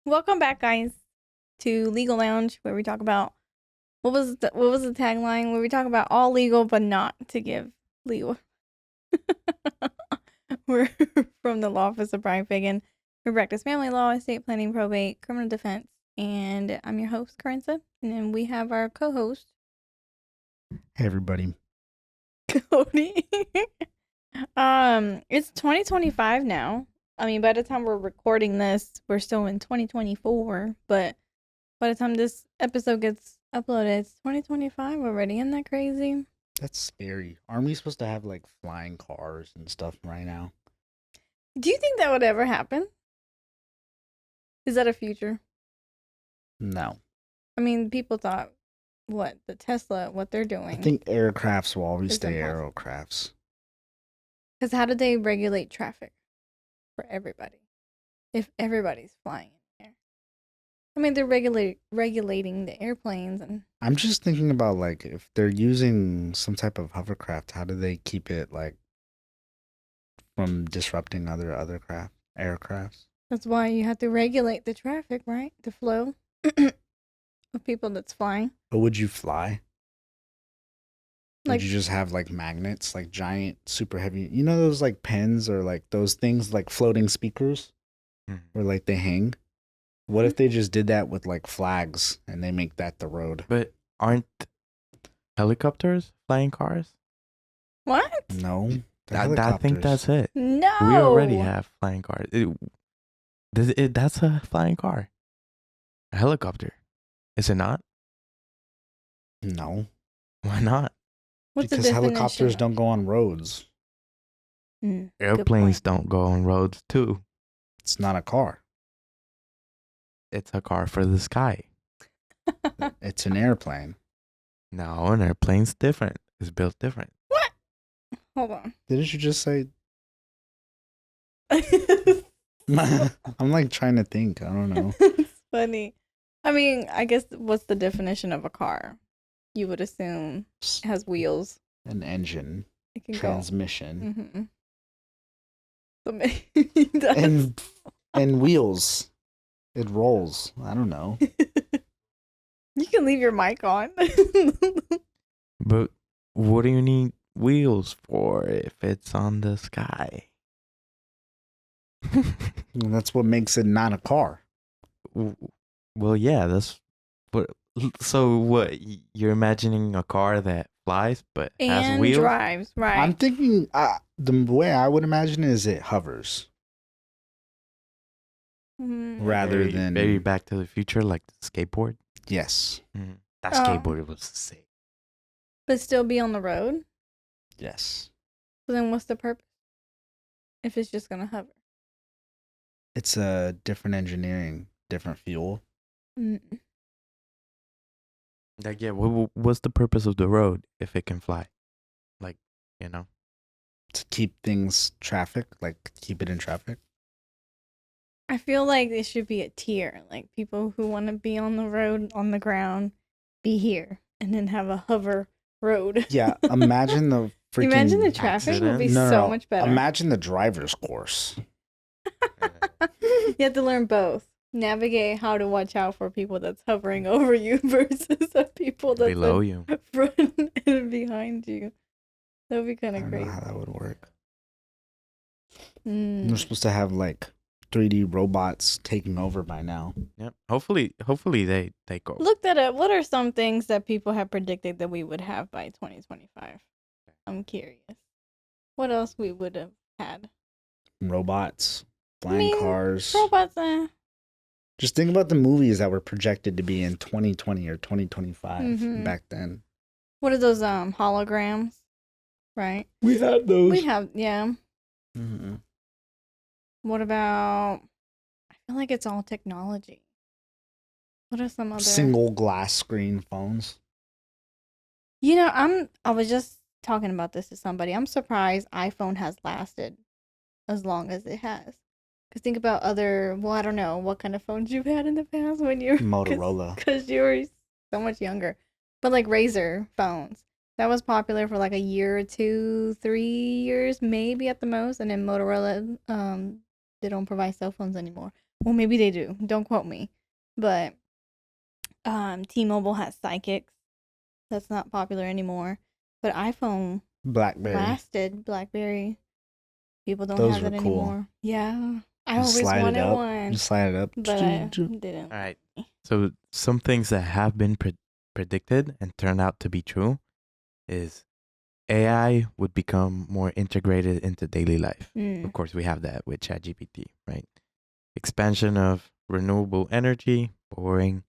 Welcome back, guys, to Legal Lounge, where we talk about what was the tagline? Where we talk about all legal, but not to give legal. We're from the law office of Brian Fagan. We practice family law, estate planning, probate, criminal defense, and I'm your host, Carinza, and then we have our co-host, Hey everybody. Cody. It's 2025 now. I mean, by the time we're recording this, we're still in 2024, but by the time this episode gets uploaded, it's 2025 already. Isn't that crazy? That's scary. Aren't we supposed to have like flying cars and stuff right now? Do you think that would ever happen? Is that a future? No. I mean, people thought what they're doing. I think aircrafts will always It's stay impossible. aircrafts. Because how do they regulate traffic for everybody if everybody's flying in the air? I mean, they're regulating the airplanes and. I'm just thinking about like if they're using some type of hovercraft, how do they keep it like from disrupting other aircrafts? That's why you have to regulate the traffic, right? The flow of people that's flying. But would you fly? Like, Would you just have like magnets, like giant, super heavy? You know those like pens or like those things like floating speakers, where like they hang. What if they just did that with like flags and they make that the road? But aren't helicopters flying cars? what? No, they're I think helicopters. that's it. No. We already have flying cars. That's a flying car. A helicopter. Is it not? No, Why not? What's because the definition helicopters of- don't go on roads. Good Airplanes point. don't go on roads too. It's not a car. It's a car for the sky. It's an airplane. No, an airplane's different. It's built different. What? Hold on. Didn't you just say? I'm like trying to think. I don't know. It's funny. I mean, I guess what's the definition of a car? You would assume it has wheels. An engine, It can transmission, go. So maybe it does. and wheels. It rolls. I don't know. You can leave your mic on. But what do you need wheels for if it's on the sky? And that's what makes it not a car. Well, yeah, that's what. So what? You're imagining a car that flies but has and wheels? drives, right? I'm thinking the way I would imagine it is it hovers rather maybe, than maybe Back to the Future, like the skateboard. yes, That Oh. skateboard was sick. But still be on the road? yes. So then what's the purpose? If it's just going to hover. It's a different engineering, different fuel. Mm. Like, yeah, what's the purpose of the road if it can fly? Like, you know? To keep things traffic, like keep it in traffic. I feel like it should be a tier. Like people who want to be on the road, on the ground, be here. And then have a hover road. Yeah, imagine the freaking. Imagine the traffic would be accident. so much better. Imagine the driver's course. You have to learn both. Navigate how to watch out for people that's hovering over you versus the people that's Below you. in front and behind you. That would be kind I of don't know crazy. how that would work. Mm. They're supposed to have like 3D robots taking over by now. Yep. Hopefully they go. Look that up. What are some things that people have predicted that we would have by 2025? I'm curious. What else we would have had? Robots, flying cars. Robots, Just think about the movies that were projected to be in 2020 or 2025 Mhm. back then. What are those holograms? Right? We had those. We have, yeah. Mm-hmm. What about, I feel like it's all technology. What are some other Single glass screen phones. You know, I was just talking about this to somebody. I'm surprised iPhone has lasted as long as it has. Because think about other, well, I don't know what kind of phones you've had in the past when you're Motorola. Because you were so much younger. But like Razor phones. That was popular for like a year or 2, 3 years, maybe at the most. And then Motorola, they don't provide cell phones anymore. Well, maybe they do. Don't quote me. But T-Mobile has Psychics. That's not popular anymore. But iPhone Blackberry. lasted. BlackBerry. People don't Those have were that cool. anymore. Yeah. I You always slide it wanted up. one. You slide it up. But I didn't. All right. So some things that have been predicted and turned out to be true is AI would become more integrated into daily life. Of course, we have that with ChatGPT, right? Expansion of renewable energy, boring.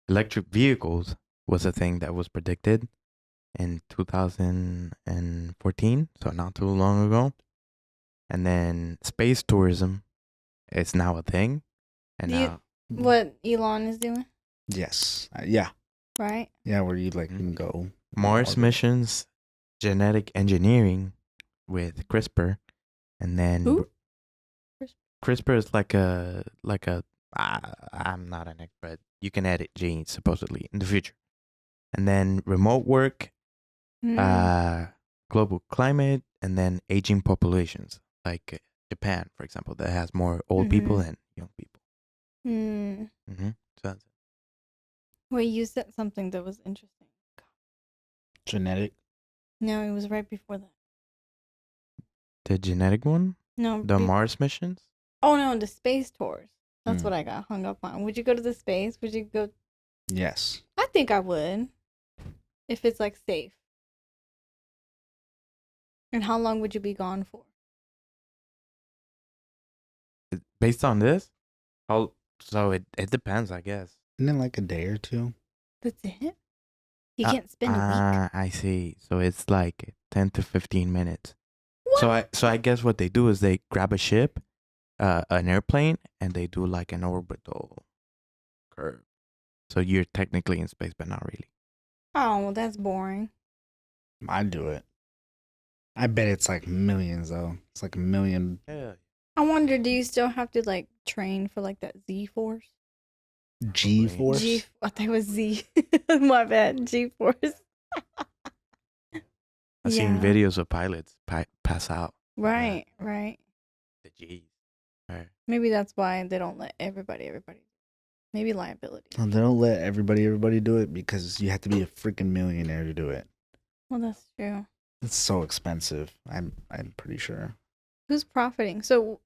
Electric vehicles was a thing that was predicted in 2014, so not too long ago. And then space tourism is now a thing. And now What Elon is doing, Yes. Yeah. right? Yeah, where you like can go. Mars missions, genetic engineering with CRISPR, and then Who? CRISPR is I'm not an expert. You can edit genes supposedly in the future, and then remote work, global climate, and then aging populations like Japan, for example, that has more old people than young people. So that's it. Wait, you said something that was interesting. Genetic. No, it was right before that. The genetic one, No, the Mars missions. Oh no, the space tours. That's what I got hung up on. Would you go to the space? Would you go? Yes. I think I would, if it's like safe. And how long would you be gone for? Based on this, so it depends, I guess. And then like a day or two. That's it. You can't spend a week. I see. So it's like 10 to 15 minutes. What? So I guess what they do is they grab a ship, an airplane, and they do like an orbital curve. So you're technically in space, but not really. Oh, well, that's boring. I'd do it. I bet it's like millions though. It's like a million. Yeah. I wonder, do you still have to like train for like that Z force? G force. I thought it was Z. My bad. G force. I've seen videos of pilots pass out. Right, right. The G's. Right. Maybe that's why they don't let everybody. Maybe liability. Well, they don't let everybody do it because you have to be a freaking millionaire to do it. Well, that's true. It's so expensive. I'm pretty sure. Who's profiting? So,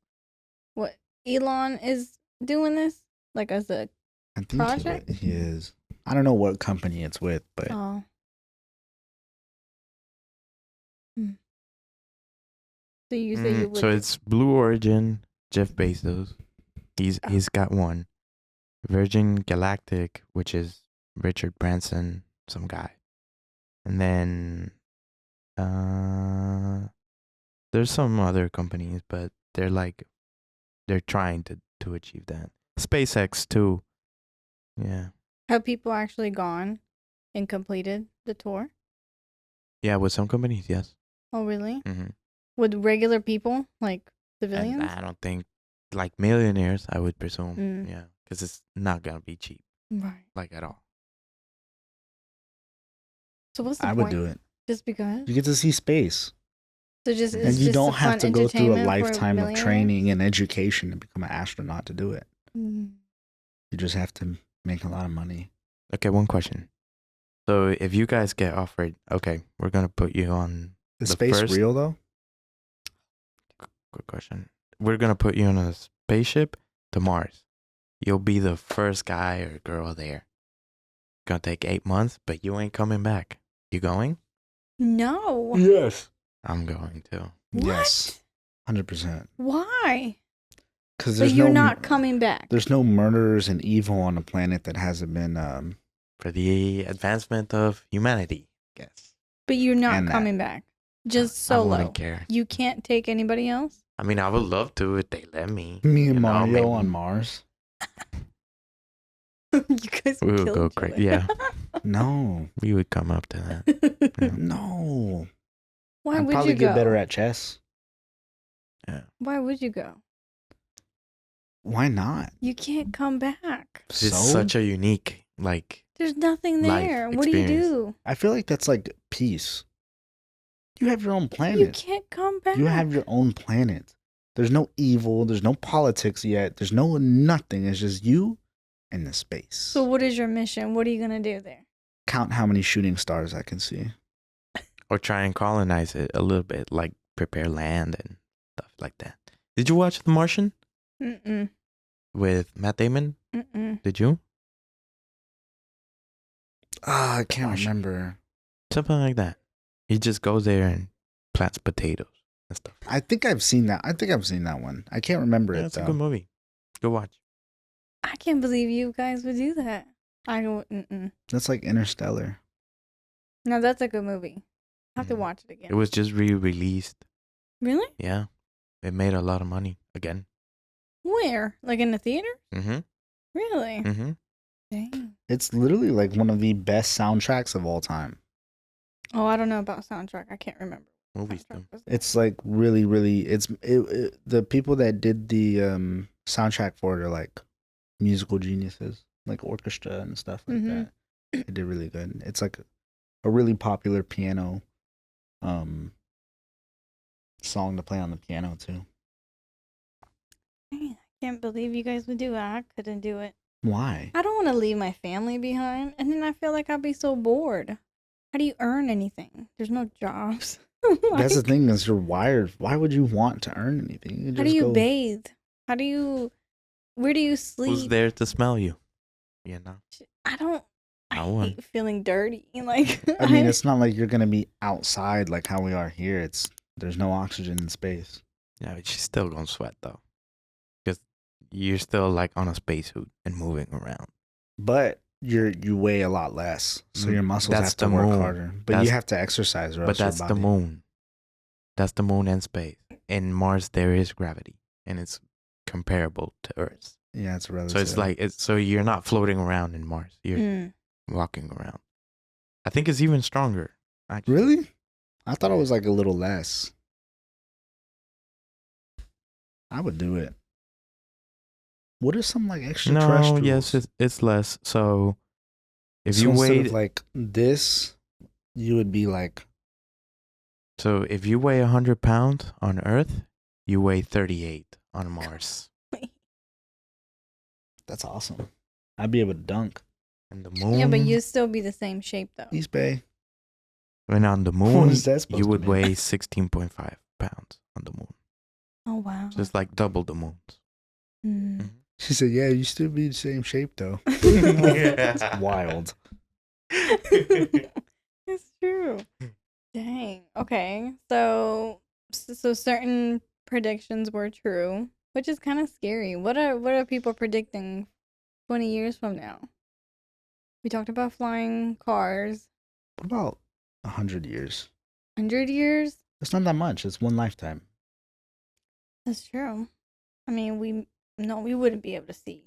what Elon is doing this like as a project? He is. I don't know what company it's with, but Oh. So you say you would. So it's Blue Origin, Jeff Bezos. He's got one. Virgin Galactic, which is Richard Branson, some guy. And then there's some other companies, but they're trying to achieve that. SpaceX too. Yeah. Have people actually gone and completed the tour? Yeah, with some companies, yes. Oh, really? Mm-hmm. With regular people, like civilians? And I don't think like millionaires, I would presume. Yeah, because it's not gonna be cheap, right? Like at all. So what's the I point? would do it. Just because? You get to see space. So just and you don't have to go through a lifetime of training and education to become an astronaut to do it. You just have to make a lot of money. Okay, one question. So if you guys get offered, okay, we're gonna put you on Is space real though? Good question. We're gonna put you on a spaceship to Mars. You'll be the first guy or girl there. Gonna take 8 months, but you ain't coming back. You going? No. Yes. I'm going to. What? Yes. 100%. Why? Because you're not coming back. There's no murderers and evil on a planet that hasn't been for the advancement of humanity, I guess. But you're not coming back. Just solo. I wouldn't care. You can't take anybody else? I mean, I would love to if they let me. Me and Mario on Mars. You guys would we would go crazy. Yeah. No. We would come up to that. Yeah. No. Why I'd would probably you go? get better at chess. Yeah. Why would you go? Why not? You can't come back. It's such a unique, there's nothing there. What do you do? I feel like that's like peace. You have your own planet. You can't come back. You have your own planet. There's no evil. There's no politics yet. There's no nothing. It's just you and the space. So what is your mission? What are you gonna do there? Count how many shooting stars I can see. Or try and colonize it a little bit, like prepare land and stuff like that. Did you watch The Martian Mm-mm. with Matt Damon? Mm-mm. Did you? Ah, I can't Martian. remember. Something like that. He just goes there and plants potatoes and stuff. I think I've seen that. I think I've seen that one. I can't remember Yeah, it it's though. a good movie. Go watch. I can't believe you guys would do that. Mm-mm. That's like Interstellar. No, that's a good movie. I have to Mhm. watch it again. It was just re-released. Really? Yeah. It made a lot of money again. Where? Like in the theater? Mm-hmm. Really? Mm-hmm. Dang. It's literally like one of the best soundtracks of all time. Oh, I don't know about soundtrack. I can't remember. Movies Soundtrack too. was- It's like really, really. The people that did the soundtrack for it are like musical geniuses, like orchestra and stuff like Mhm. that. They did really good. It's like a really popular piano song to play on the piano too. Dang, I can't believe you guys would do it. I couldn't do it. Why? I don't want to leave my family behind, and then I feel like I'd be so bored. How do you earn anything? There's no jobs. That's the Like, thing is you're wired. Why would you want to earn anything? You how do just you go- bathe? How do you? Where do you sleep? Who's there to smell you? You know? I don't. I No one. hate feeling dirty. Like I mean, it's not like you're gonna be outside like how we are here. There's no oxygen in space. Yeah, but she's still gonna sweat though. Because you're still like on a spacesuit and moving around. But you weigh a lot less, so your muscles That's have to the work moon. harder. But That's- you have to exercise, or But else your that's the body- moon. That's the moon and space. In Mars there is gravity. And it's comparable to Earth. Yeah, it's relative. So it's like so you're not floating around in Mars. You're Mm. walking around. I think it's even stronger. Actually. Really? I thought it was like a little less. I would do it. What are some like No, extraterrestrials? yes, it's less. So if So you instead weigh of like this, you would be like, so if you weigh 100 pounds on Earth, you weigh 38 on Mars. that's awesome. I'd be able to dunk. And the moon. Yeah, but you'd still be the same shape though. East Bay. When on the What moon, is that supposed you to would mean? weigh 16.5 pounds on the moon. Oh wow. Just like double the moon's. Mm. She said, "Yeah, you still be the same shape though." Yeah. That's wild. It's true. Dang. Okay. So certain predictions were true, which is kind of scary. What are people predicting 20 years from now? We talked about flying cars. What about 100 years? 100 years? It's not that much. It's one lifetime. That's true. I mean, we wouldn't be able to see,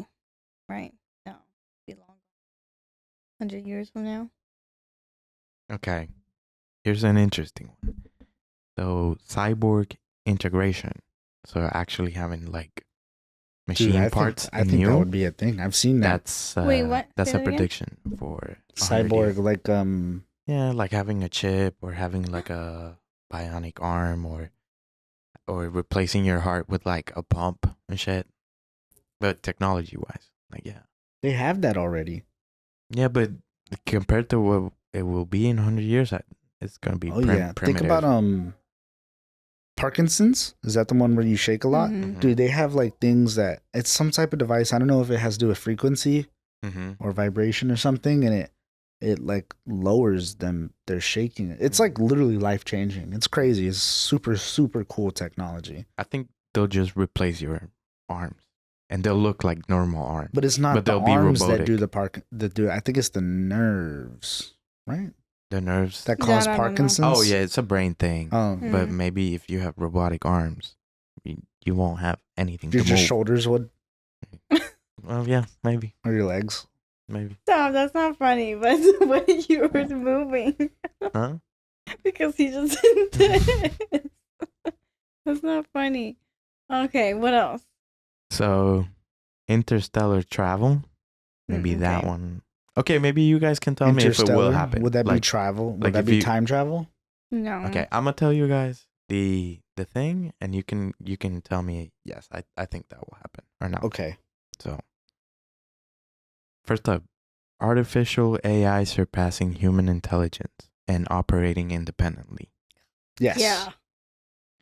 right? No, be long. 100 years from now. Okay. Here's an interesting one. So cyborg integration. So actually having like machine Dude, parts I in think you. that would be a thing. I've seen that. That's Wait, what? That's Say a that again? prediction for 100 Cyborg, years. like Yeah, like having a chip or having like a bionic arm or replacing your heart with like a pump and shit. But technology wise, like yeah. they have that already. Yeah, but compared to what it will be in 100 years, it's gonna be Oh yeah. Think primitive. about Parkinson's. Is that the one where you shake a lot? Mhm. Dude, they have like things that it's some type of device. I don't know if it has to do with frequency Mm-hmm. or vibration or something, and it like lowers them. They're shaking. It's like literally life changing. It's crazy. It's super cool technology. I think they'll just replace your arms, and they'll look like normal arms. But it's not But the they'll be arms that robotic. do that do. I think it's the nerves, right? The nerves. That That cause I don't know. Parkinson's. Oh yeah, it's a brain thing. Mm. But maybe if you have robotic arms, you won't have anything your to just move. shoulders would, Well, yeah, maybe, or your legs. maybe. Stop, that's not funny, but the way you were moving. Huh? Because he just did this. That's not funny. Okay, what else? So, interstellar travel. Maybe that okay. one. Okay, maybe you guys can tell me if it will Interstellar? happen. Would that be Like, travel? Would like that if be you- time travel? No. Okay, I'm gonna tell you guys the the thing, and you can tell me yes, I think that will happen or not. Okay. So first up, artificial AI surpassing human intelligence and operating independently. Yes. Yeah.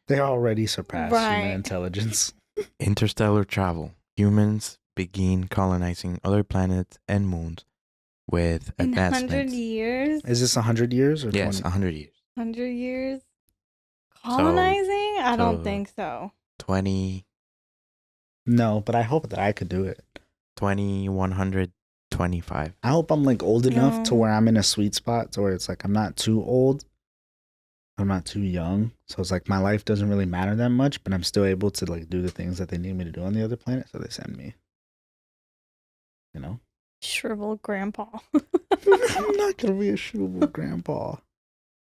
They already surpass human Right. intelligence. Interstellar travel. Humans begin colonizing other planets and moons with In 100 advancements. years? Is this 100 years or Yes, 20? 100 years. 100 years? Colonizing? I don't so- think so. 20, No, but I hope that I could do it. 2125. I hope I'm like old enough to No. where I'm in a sweet spot to where it's like I'm not too old. I'm not too young. So it's like my life doesn't really matter that much, but I'm still able to like do the things that they need me to do on the other planet. So they send me. You know? Shriveled grandpa. I'm not gonna be a shriveled grandpa.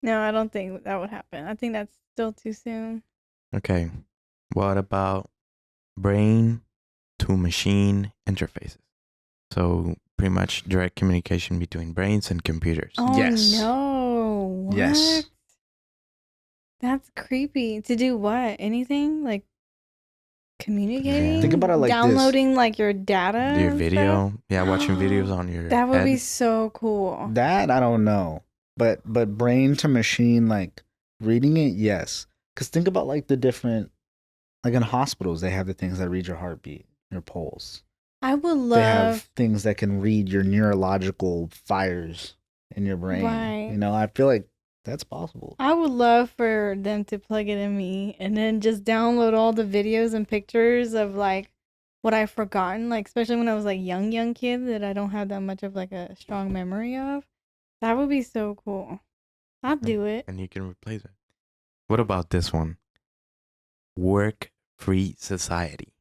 No, I don't think that would happen. I think that's still too soon. Okay. What about brain to machine interfaces? So pretty much direct communication between brains and computers. Oh Yes. no. What? Yes. That's creepy. To do what? Anything? Like communicating? Think about it like this. Downloading like your data? Your and video. stuff? Yeah, watching videos on your That would head. be so cool. That I don't know. But brain to machine, like reading it, yes. Because think about like the different, like in hospitals, they have the things that read your heartbeat, your pulse. I would They have love things that can read your neurological fires in your brain. Right. You know, I feel like that's possible. I would love for them to plug it in me and then just download all the videos and pictures of like what I've forgotten, like especially when I was like young kid that I don't have that much of like a strong memory of. That would be so cool. I'd do it. And you can replace it. What about this one? Work-free society.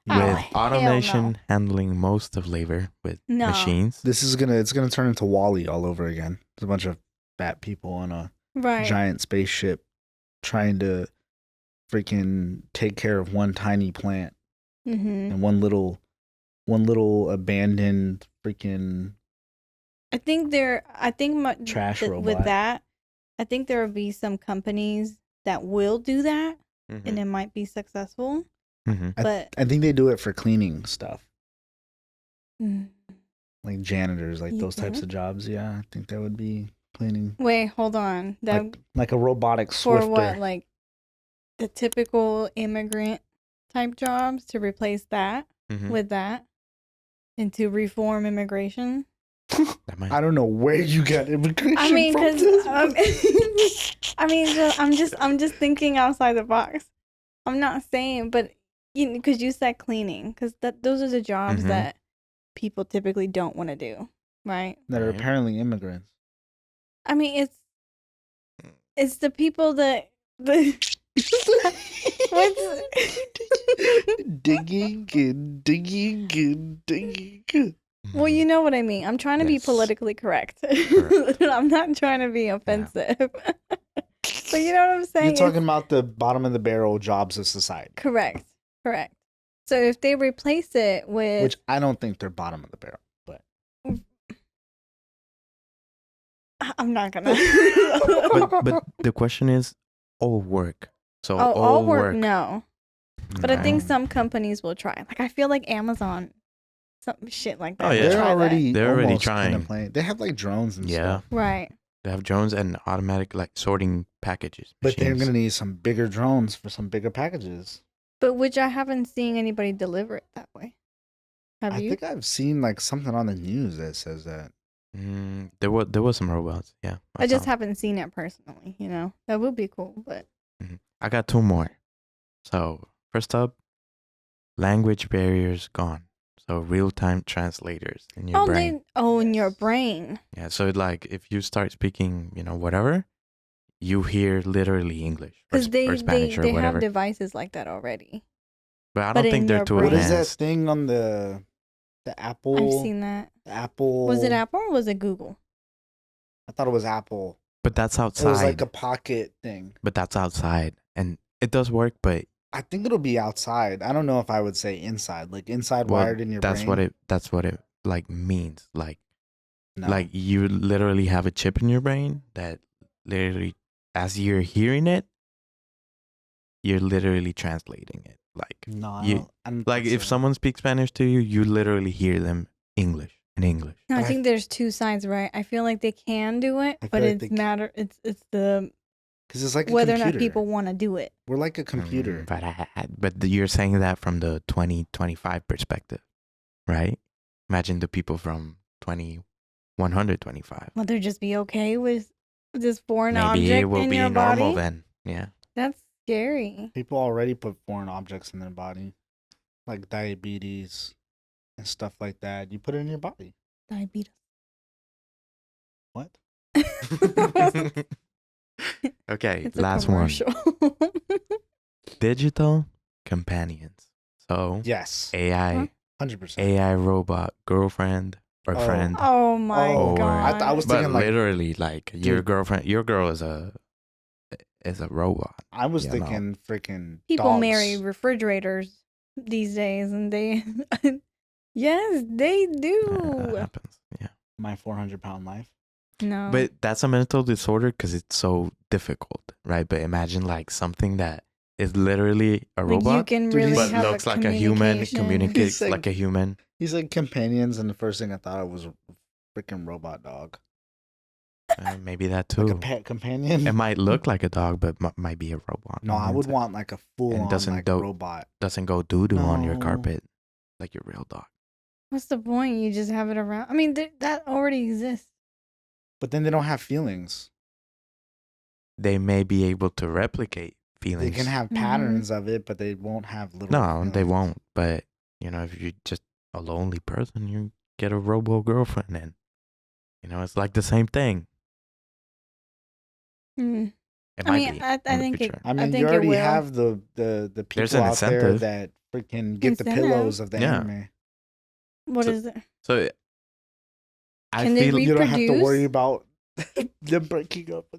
Oh, With hell automation no. handling most of labor with No. machines. It's gonna turn into Wall-E all over again. It's a bunch of fat people on a Right. giant spaceship trying to freaking take care of one tiny plant Mm-hmm. and one little abandoned freaking I think trash with robot. that, I think there will be some companies that will do that Mm-hmm. and it might be successful. Mm-hmm. But I think they do it for cleaning stuff, Mm. like janitors, like You those types think? of jobs. Yeah, I think that would be cleaning, Wait, hold on. That like a robotic for swifter. what, like the typical immigrant type jobs to replace that Mm-hmm. with that and to reform immigration? That might. I don't know where you got immigration I mean, from. because This. I'm just thinking outside the box. I'm not saying, but because you said cleaning, because those are the jobs Mhm. that people typically don't want to do, right? That are Right. apparently immigrants. I mean, it's the people that digging and digging and digging. Well, you know what I mean. I'm trying to be Yes. politically correct. Correct. I'm not trying to be offensive. But you know what I'm saying? You're talking about the bottom of the barrel jobs of society, Correct. So if they replace it with which I don't think they're bottom of the barrel, but I'm not gonna. But the question is, all work. So Oh, all all work, no. But I think No. some companies will try. Like I feel like Amazon, some shit like that. Oh, will yeah. they're try that. already They're already almost kinda trying. playing. They have like drones and Yeah. stuff, Right. They have drones and automatic like sorting packages. but they're machines. gonna need some bigger drones for some bigger packages. But which I haven't seen anybody deliver it that way. Have I you? think I've seen like something on the news that says that. There was some robots. Yeah. I just saw. haven't seen it personally. You know, that would be cool. But I got two more. So first up, language barriers gone. So real-time translators in your brain. in your brain. Yeah. So like if you start speaking, whatever, you hear literally English or, Because they or Spanish or they whatever. have devices like that already. But I but don't in think they're your too brain. What is that advanced. thing on the Apple? I've seen that. Apple. Was it Apple or was it Google? I thought it was Apple. But that's outside. It was like a pocket thing. But that's outside, and it does work. But I think it'll be outside. I don't know if I would say inside, like inside well, wired in your that's brain. That's what it like means. Like No. like you literally have a chip in your brain that literally, as you're hearing it, you're literally translating it. Like No, I you, don't, I don't like think if so. someone speaks Spanish to you, you literally hear them in English. No, I But I- think there's two sides, right? I feel like they can do it, I but feel like it's the because it's like a whether or computer. not people want to do it. We're like a computer. But you're saying that from the 2025 perspective, right? Imagine the people from 125. Will there just be okay with this foreign Maybe object it will in be your normal body? then. Yeah. That's scary. People already put foreign objects in their body, like diabetes and stuff like that. You put it in your body. Diabetes. What? Okay, It's a last one. commercial. Digital companions. So Yes. AI, 100%. AI robot girlfriend or Oh. friend. Oh my Oh, god. I was But thinking like literally, like your Dude. girlfriend, your girl is a robot. I was you know. thinking freaking People dogs. marry refrigerators these days, and they, yes, they Yeah, do. that happens. Yeah. My 400-pound life. No, But that's a mental disorder because it's so difficult, right? But imagine like something that is literally a like robot, you can Dude, really but have looks a like a human, communication. communicates He's like a human. He's like companions, and the first thing I thought of was a freaking robot dog. Maybe that too. Like a pet companion. It might look like a dog, but might be a robot. No, I would want like a full-on doesn't like do- robot. Doesn't go doo-doo on your No. carpet like your real dog. What's the point? You just have it around. I mean, that already exists. But then they don't have feelings. They may be able to replicate feelings. They can have Mhm. patterns of it, but they won't have little. No, they feelings. won't. But if you're just a lonely person, you get a robo girlfriend, and it's like the same thing. Mm. It I might mean, be I in the think it. future. I mean, think you it already will. have the people There's an out there incentive. that freaking get the Incentive? pillows of the Yeah. anime. What So- is it? So I Can they feel You don't have to Reproduce? worry about them breaking up.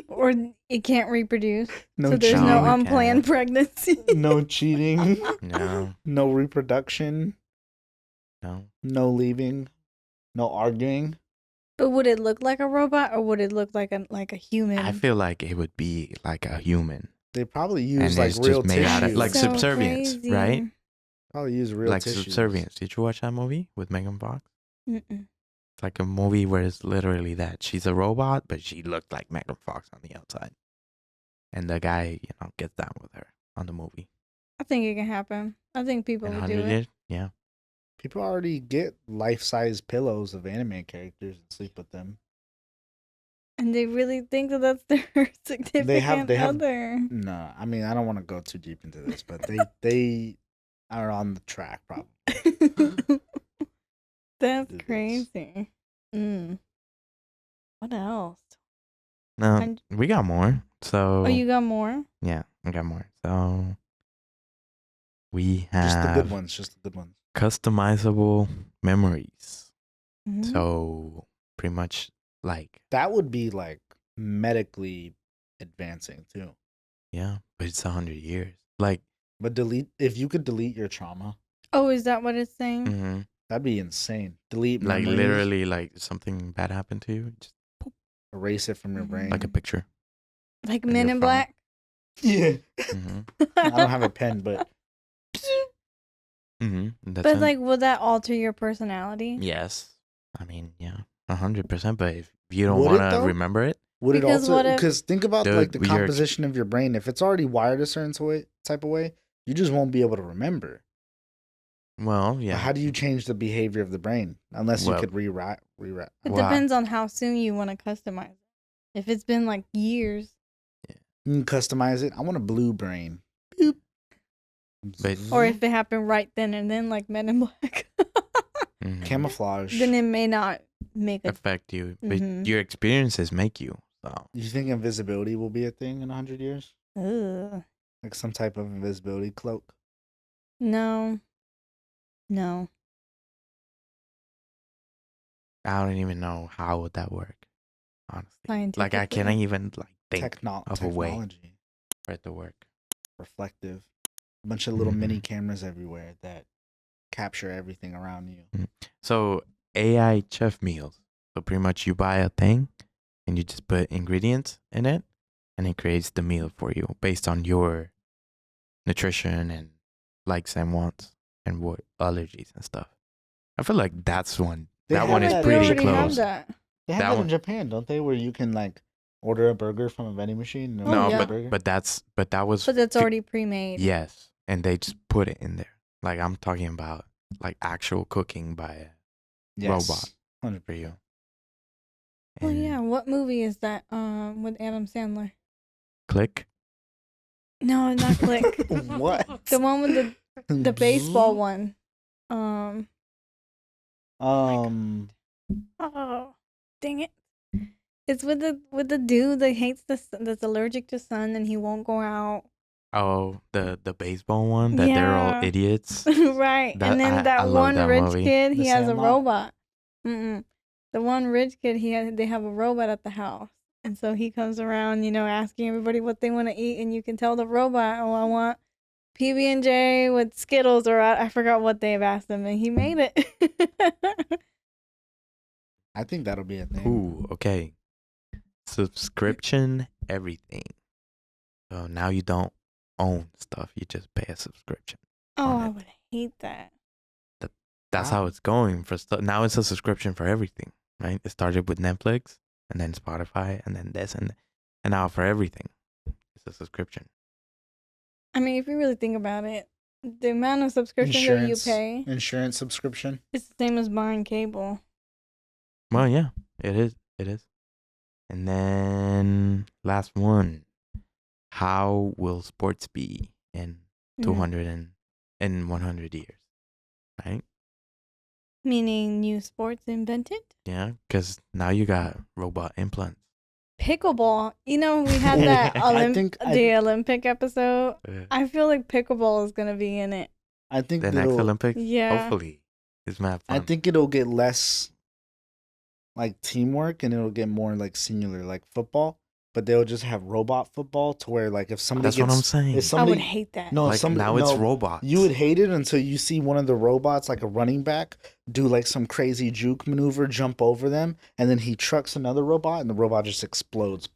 Or it can't reproduce. No So there's cheating. no No, it unplanned can't. pregnancy. No cheating. no, No reproduction. no. No leaving. No arguing. But would it look like a robot, or would it look like a human? I feel like it would be like a human, They probably use and like it's real just made out of tissue. like So subservience, crazy. right? Probably use real Like tissues. subservience. Did you watch that movie with Megan Fox? Mm-mm. It's like a movie where it's literally that she's a robot, but she looked like Megan Fox on the outside, and the guy, gets down with her on the movie. I think it can happen. I think people In would do 100 it. years, yeah. People already get life-size pillows of anime characters and sleep with them. And they really think that that's their significant They have- other. No, I mean I don't want to go too deep into this, but they are on the track probably. That's Do this. crazy. What else? No, And- we got more. So Oh, you got more? yeah, we got more. So we have Just the good ones. Just the good ones. customizable memories. Mhm. So pretty much like That would be like medically advancing too. yeah, but it's 100 years. Like But if you could delete your trauma, Oh, is that what it's saying? mhm, that'd be insane. Delete like memories, literally like something bad happened to you, just erase it from your Mhm. brain. like a picture. Like And Men your in phone. Black? Yeah. hmm I don't have a pen, but That's But it. like, will that alter your personality? Yes. I mean, yeah, 100%. But if you don't Would it, want to though? remember it, would it Because also? what if- Because think about Dude, like the you're- composition of your brain. If it's already wired a certain type of way, you just won't be able to remember. well, yeah. But how do you change the behavior of the brain unless you Well- could rewrite? It Wow. depends on how soon you want to customize it. If it's been like years, You can customize it. I want a blue brain. But- or if it happened right then and then, like Men in Black, Mhm. Camouflage. then it may not make a. affect you, but Mhm. your experiences make you. So You think invisibility will be a thing in 100 years? Ugh. Like some type of invisibility cloak? No. No. I don't even know how would that work. Honestly, like I Scientifically. can't even like think of a way Technology. for it to work. Reflective. A bunch of little mini Mhm. cameras everywhere that capture everything around you. So AI chef meals. So pretty much you buy a thing and you just put ingredients in it and it creates the meal for you based on your nutrition and likes and wants and what allergies and stuff. I feel like that's one. They That have one is that we in pretty already have close. that. They have That that in one- Japan, don't they? Where you can like order a burger from a vending machine. And Oh, No, yeah. burger. but that was But that's already pre-made. yes, and they just put it in there. Like I'm talking about like actual cooking by a robot 100%. for you. Oh And yeah, what movie is that? With Adam Sandler? Click. No, not Click. What? The one with the baseball one. Um. Oh, dang it! It's with the dude that hates that's allergic to sun and he won't go out. Oh, the baseball one that they're all Yeah. idiots. Right, That- and then I that love one that rich movie. kid, The he has a Sandlot? robot. The one rich kid, they have a robot at the house, and so he comes around, asking everybody what they want to eat, and you can tell the robot, "Oh, I want PB&J with Skittles," or I forgot what they've asked him, and he made it. I think that'll be a thing. Ooh, okay. Subscription everything. So now you don't own stuff. You just pay a subscription. Oh, on I it. would hate that. That's Wow. how it's going for stuff. Now it's a subscription for everything, right? It started with Netflix and then Spotify and then this and now for everything, it's a subscription. I mean, if you really think about it, the amount of subscription that you pay Insurance subscription. is the same as buying cable. Well, yeah, it is. It is. And then last one. How will sports be in 200 and 100 years? Right? Meaning new sports invented? Yeah, because now you got robot implants. Pickleball. We had that the Olympic episode. I feel like pickleball is gonna be in it. I think The next Olympics, Yeah. hopefully, it's mad fun. I think it'll get less like teamwork and it'll get more like singular, like football. But they'll just have robot football to where like if somebody That's gets, what I'm saying. if I somebody, would hate that. no, if like somebody, now it's no, robots. You would hate it until you see one of the robots, like a running back, do like some crazy juke maneuver, jump over them, and then he trucks another robot, and the robot just explodes.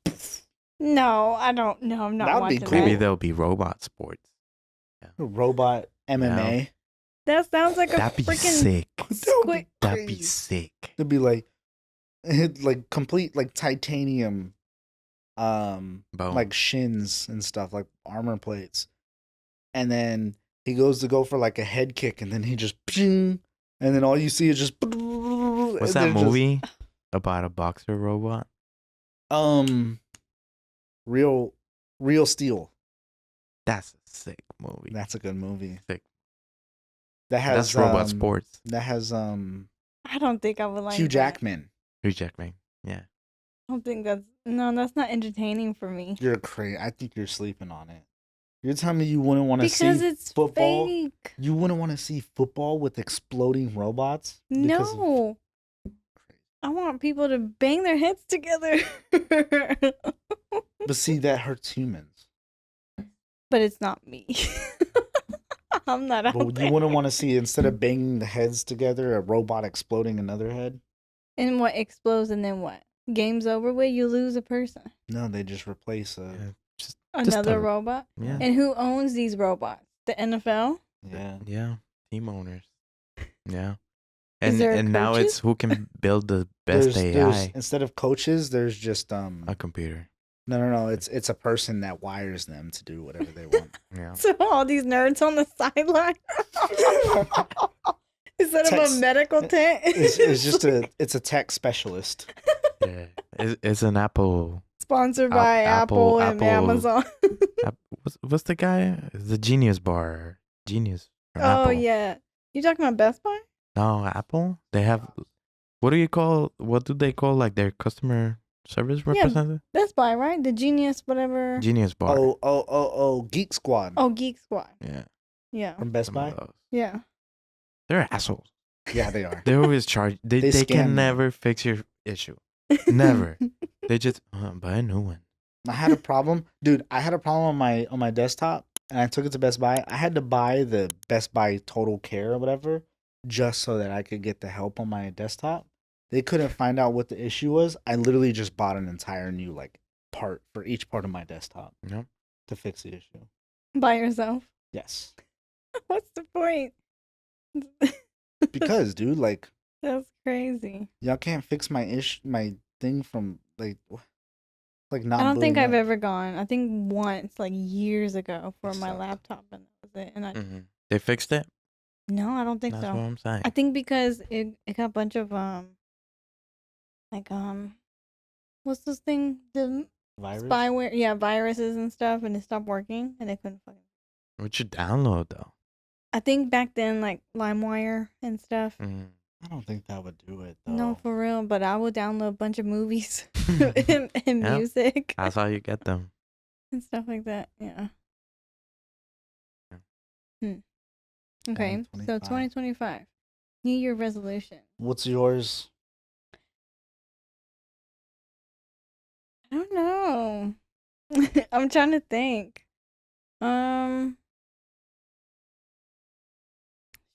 No, I don't. No, I'm not That'd be watching cool. Maybe that. there'll be robot sports. Robot MMA. That sounds like a That'd be freaking sick. squid. That'd be crazy. sick. It'd be like complete like titanium, Bone. like shins and stuff, like armor plates. And then he goes to go for like a head kick, and then he just ping, and then all you see is just. What's that movie about a boxer robot? Real Steel. That's a sick movie. That's a good movie. Sick. That has That's robot sports. That has I don't think I would like Hugh that. Jackman. Hugh Jackman. Yeah. I don't think that's not entertaining for me. You're crazy. I think you're sleeping on it. You're telling me you wouldn't want to Because see it's football? fake. You wouldn't want to see football with exploding robots? Because of- No. I want people to bang their heads together. But see, that hurts humans. But it's not me. I'm not out But there. you wouldn't want to see, instead of banging the heads together, a robot exploding another head? And what explodes and then what? Game's over with, you lose a person. No, they just replace Yeah. a... Just Another a- robot? Yeah. And who owns these robots? The NFL? Yeah. Yeah. Team owners. Yeah. Is And there now coaches? it's who can build the best AI. Instead of coaches, there's just A computer. no. It's a person that wires them to do whatever they want. Yeah. So all these nerds on the sideline. Instead of a Text- medical tent. It's just it's a tech specialist. Yeah. It's an Apple. Sponsored by Apple and Apple- Amazon. What's the guy? It's the Genius Bar. Genius. from Oh Apple. yeah. You talking about Best Buy? No, Apple. They have. What do they call like their customer service representative? Best Buy, right? The Genius, whatever. Genius Bar. Oh, Geek Squad Oh, Geek Squad. Yeah. Yeah. from Best Some of Buy. those. Yeah. They're assholes. Yeah, they are. They always charge. They They scam can you. never fix your issue. Never. They just buy a new one. I had a problem, dude. I had a problem on my desktop, and I took it to Best Buy. I had to buy the Best Buy Total Care or whatever, just so that I could get the help on my desktop. They couldn't find out what the issue was. I literally just bought an entire new like part for each part of my desktop Yep. to fix the issue. By yourself. Yes. What's the point? Because, dude, like, That's crazy. y'all can't fix my thing from like I not don't think booting I've up. ever gone. I think once, like years ago, for It my sucked. laptop, and that was it. And I They fixed it. no, I don't think That's so. what I'm saying. I think because it got a bunch of like what's this thing, the Virus. spyware, yeah, viruses and stuff, and it stopped working, and they couldn't fucking. What you download though? I think back then, like LimeWire and stuff. I don't think that would do it though. No, for real. But I would download a bunch of movies and Yeah. music That's how you get them. and stuff like that. Yeah. Yeah. Okay, so 2025, New Year resolution. What's yours? I don't know. I'm trying to think.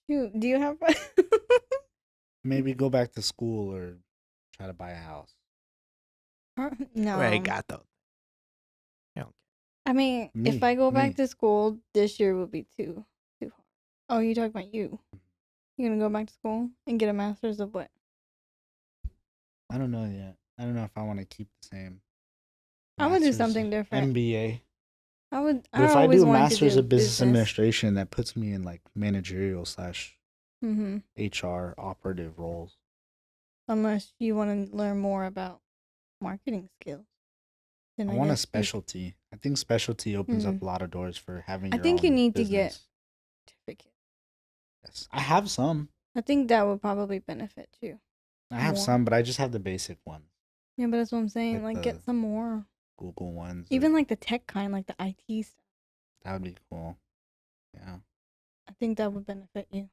Shoot, do you have? Maybe go back to school or try to buy a house. No. Where I got those. Yeah. I mean, if I go back Me. to school this year, would be too hard. Oh, you talking about you? You gonna go back to school and get a master's of what? I don't know yet. I don't know if I want to keep the same. I would do Masters something of different. MBA. I would. But if I always do a wanted to master's do of business administration, that puts me in like managerial / Mm-hmm. HR operative roles. Unless you want to learn more about marketing skills. Then I want a guess you- specialty. I think specialty opens up a lot of doors for having. I Your think you own need to business. get certificate. Yes, I have some. I think that would probably benefit you. I have More. some, but I just have the basic ones. Yeah, but that's what I'm saying. Like Like get the some more. Google ones. Even or- like the tech kind, like the IT stuff. that would be cool. Yeah. I think that would benefit you.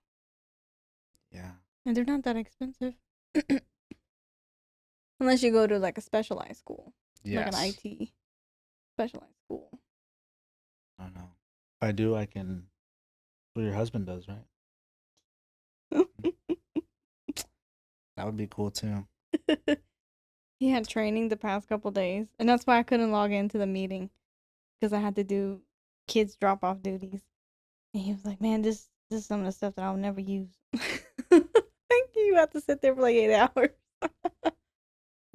Yeah. And they're not that expensive. Unless you go to like a specialized school. Yes. Like an IT specialized school. I don't know. If I do, I can. What your husband does, right? That would be cool too. He had training the past couple days. And that's why I couldn't log into the meeting. Because I had to do kids drop off duties. And he was like, man, this is some of the stuff that I'll never use. Thank you. You have to sit there for like 8 hours.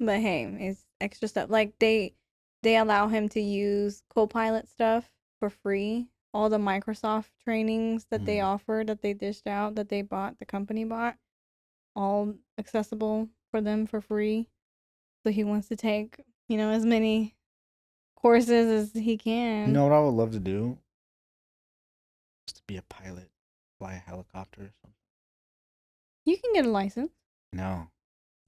But hey, it's extra stuff. Like they allow him to use Copilot stuff for free. All the Microsoft trainings that they offer, that they dished out, that they bought, the company bought, all accessible for them for free. So he wants to take, as many courses as he can. You know what I would love to do? Just to be a pilot, fly a helicopter or something. You can get a license. No,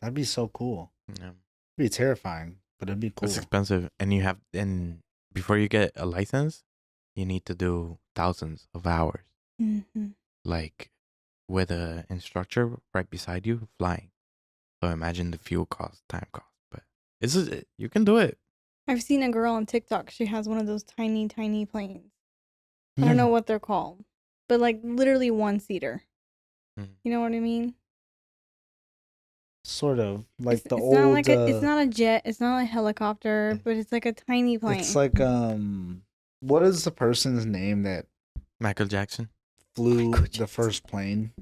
that'd be so cool. Yeah. It'd be terrifying, but it'd be cool. It's expensive, and before you get a license, you need to do thousands of hours, like with an instructor right beside you flying. So imagine the fuel cost, time cost, but you can do it. I've seen a girl on TikTok. She has one of those tiny, tiny planes. I don't know what they're called, but like literally one-seater. You know what I mean? Sort of like it's the not old. like it's not a jet. It's not a helicopter, but it's like a tiny plane. It's like what is the person's name that Michael Jackson. flew Michael the Jackson. first plane?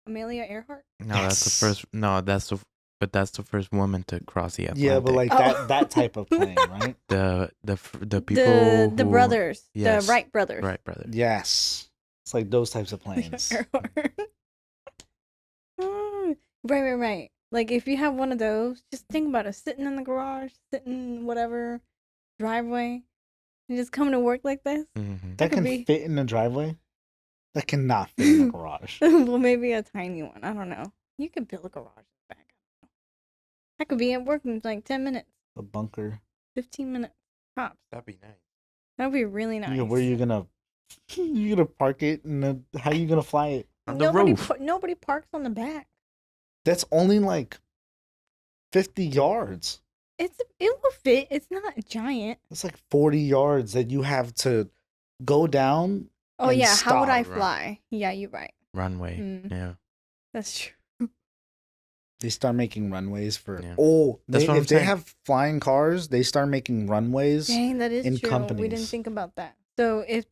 Amelia Earhart. No, that's the first. No, that's the first woman to cross the Atlantic. Yeah, but like that type of plane, right? the people the brothers, Yes. the Wright brothers. Right, brother. Yes, it's like those types of planes. Right. Like if you have one of those, just think about it: sitting in the garage, sitting whatever driveway, and just coming to work like this. Mm-hmm. That can be- fit in the driveway. That cannot fit in the garage. Well, maybe a tiny one. I don't know. You could build a garage in the back. I could be at work in like 10 minutes, A bunker. 15 minutes tops. That'd be nice. That'd be really nice. Yeah, where you gonna park it, and how you gonna fly it? On the roof. Nobody parks on the back. That's only like 50 yards. It will fit. It's not giant. That's like 40 yards that you have to go down. Oh And yeah, how would I stop. fly? Yeah, you're right. Runway. Mm. Yeah. That's true. They start making runways for. Yeah. Oh, That's what I'm if they saying. have flying cars, they start making runways. Dang, that is in true. We didn't companies. think about that. So if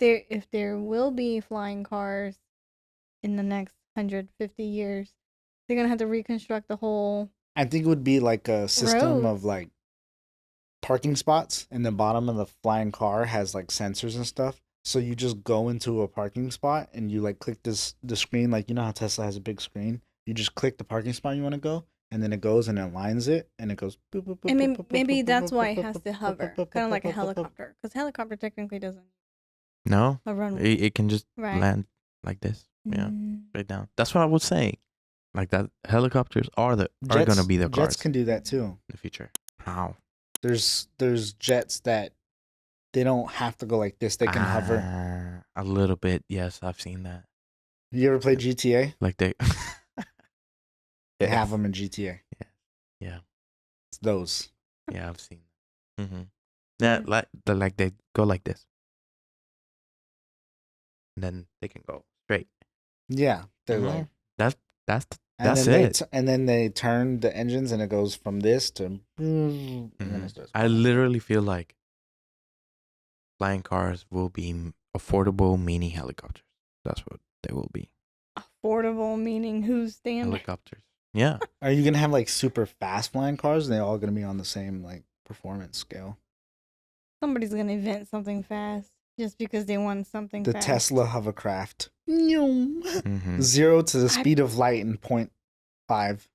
there will be flying cars in the next 150 years, they're gonna have to reconstruct the whole I think it would be like a system road. of like parking spots, and the bottom of the flying car has like sensors and stuff. So you just go into a parking spot and you like click the screen, like you know how Tesla has a big screen. You just click the parking spot you want to go, and then it goes and it aligns it, and it goes. Boop, boop, boop, And boop, boop, boop, maybe boop, that's boop, why boop, it boop, has boop, to boop, boop, hover, boop, kind of boop, like a boop, boop, boop. helicopter, because helicopter technically doesn't No, a runway, it can just right? land like this. Yeah, Mm. straight down. That's what I was saying. Like that, helicopters are gonna be the Jets cars can do that too. in the future. How? There's jets that they don't have to go like this. They can hover. A little bit. Yes, I've seen that. You ever play GTA? Like they. They Yes. have them in GTA. Yeah. It's those. Yeah, I've seen. Mm-hmm. Yeah, like they go like this, and then they can go straight. Yeah, they're Mhm. like. That's And that's then it. and then they turn the engines and it goes from this to and then it starts I going. literally feel like flying cars will be affordable mini helicopters. That's what they will be. Affordable meaning who's standard? Helicopters. Yeah. Are you gonna have like super fast flying cars? And they're all gonna be on the same like performance scale. Somebody's gonna invent something fast just because they want something The fast. Tesla hovercraft. Mm-hmm. 0 to the speed of light in 0.5.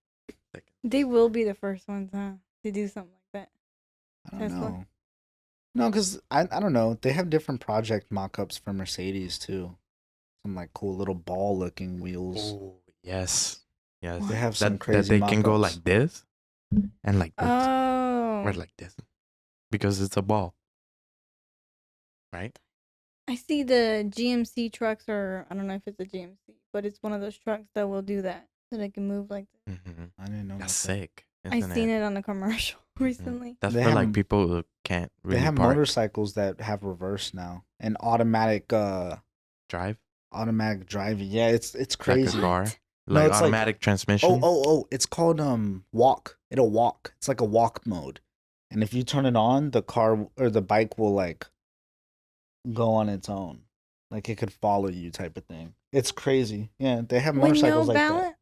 They will be the first ones, huh? To do something like that. I don't Tesla. know. No, because I don't know. They have different project mock-ups for Mercedes too. Some like cool little ball looking wheels. Oh, yes. Yes. They have some That crazy they can go mock-ups. like this and like this. Oh, Or like this. Because it's a ball. Right? I see the GMC trucks, or I don't know if it's a GMC, but it's one of those trucks that will do that, so they can move like this. Mm-hmm. I didn't know. That's about that. sick. I seen it on a commercial recently. That's They for like have- people who can't really They have park. motorcycles that have reverse now and automatic Drive. driving. Yeah, it's Like crazy. a car. No, Like it's like- automatic transmission. Oh, it's called walk. It'll walk. It's like a walk mode. And if you turn it on, the car or the bike will like go on its own. Like it could follow you type of thing. It's crazy. Yeah, they have With motorcycles no like that. balance.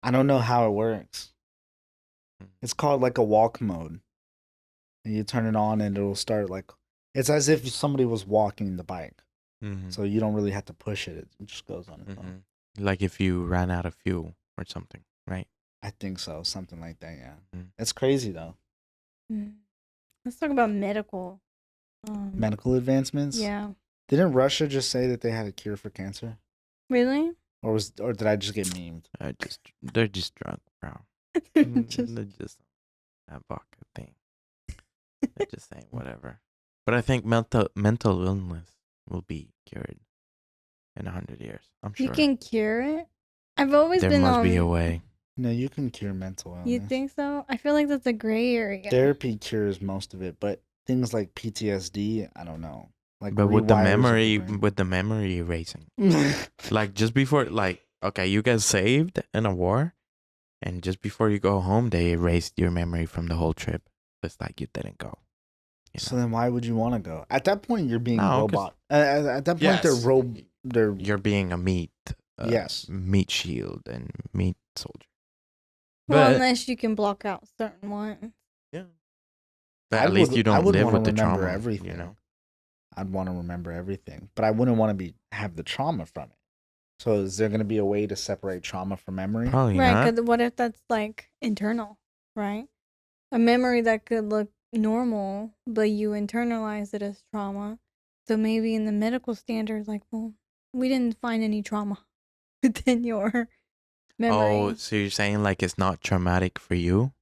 I don't know how it works. Hmm. It's called like a walk mode. And you turn it on and it'll start like it's as if somebody was walking the bike. Mm-hmm. So you don't really have to push it. It just goes on its own. Like if you ran out of fuel or something, right? I think so. Something like that, yeah. Mm. It's crazy though. Mm. Let's talk about medical. Medical advancements? Yeah. Didn't Russia just say that they had a cure for cancer? Really? Or did I just get memed? They're just drunk, bro. Just- They're just a vodka thing. They're just saying whatever. But I think mental illness will be cured in 100 years. I'm sure. You can cure it. I've always there been must be a way. No, you can cure mental illness. You think so? I feel like that's a gray area. Therapy cures most of it, but things like PTSD, I don't know. Like But with the rewires of memory erasing. brain. Like just before, like, okay, you get saved in a war, and just before you go home, they erased your memory from the whole trip. It's like you didn't go. You So know? then why would you want to go? At that point, you're being No, 'cause- robot. At that point, Yes. they're You're being a meat. Yes. Meat shield and meat soldier. Well, But unless you can block out certain ones. yeah. But I at least would- you I don't would live wanna with the remember trauma. everything. You know. I'd want to remember everything, but I wouldn't want to have the trauma from it. So is there going to be a way to separate trauma from memory? Probably Right, not. because what if that's like internal, right? A memory that could look normal, but you internalize it as trauma. So maybe in the medical standards, like, well, we didn't find any trauma within your memory. Oh, so you're saying like it's not traumatic for you?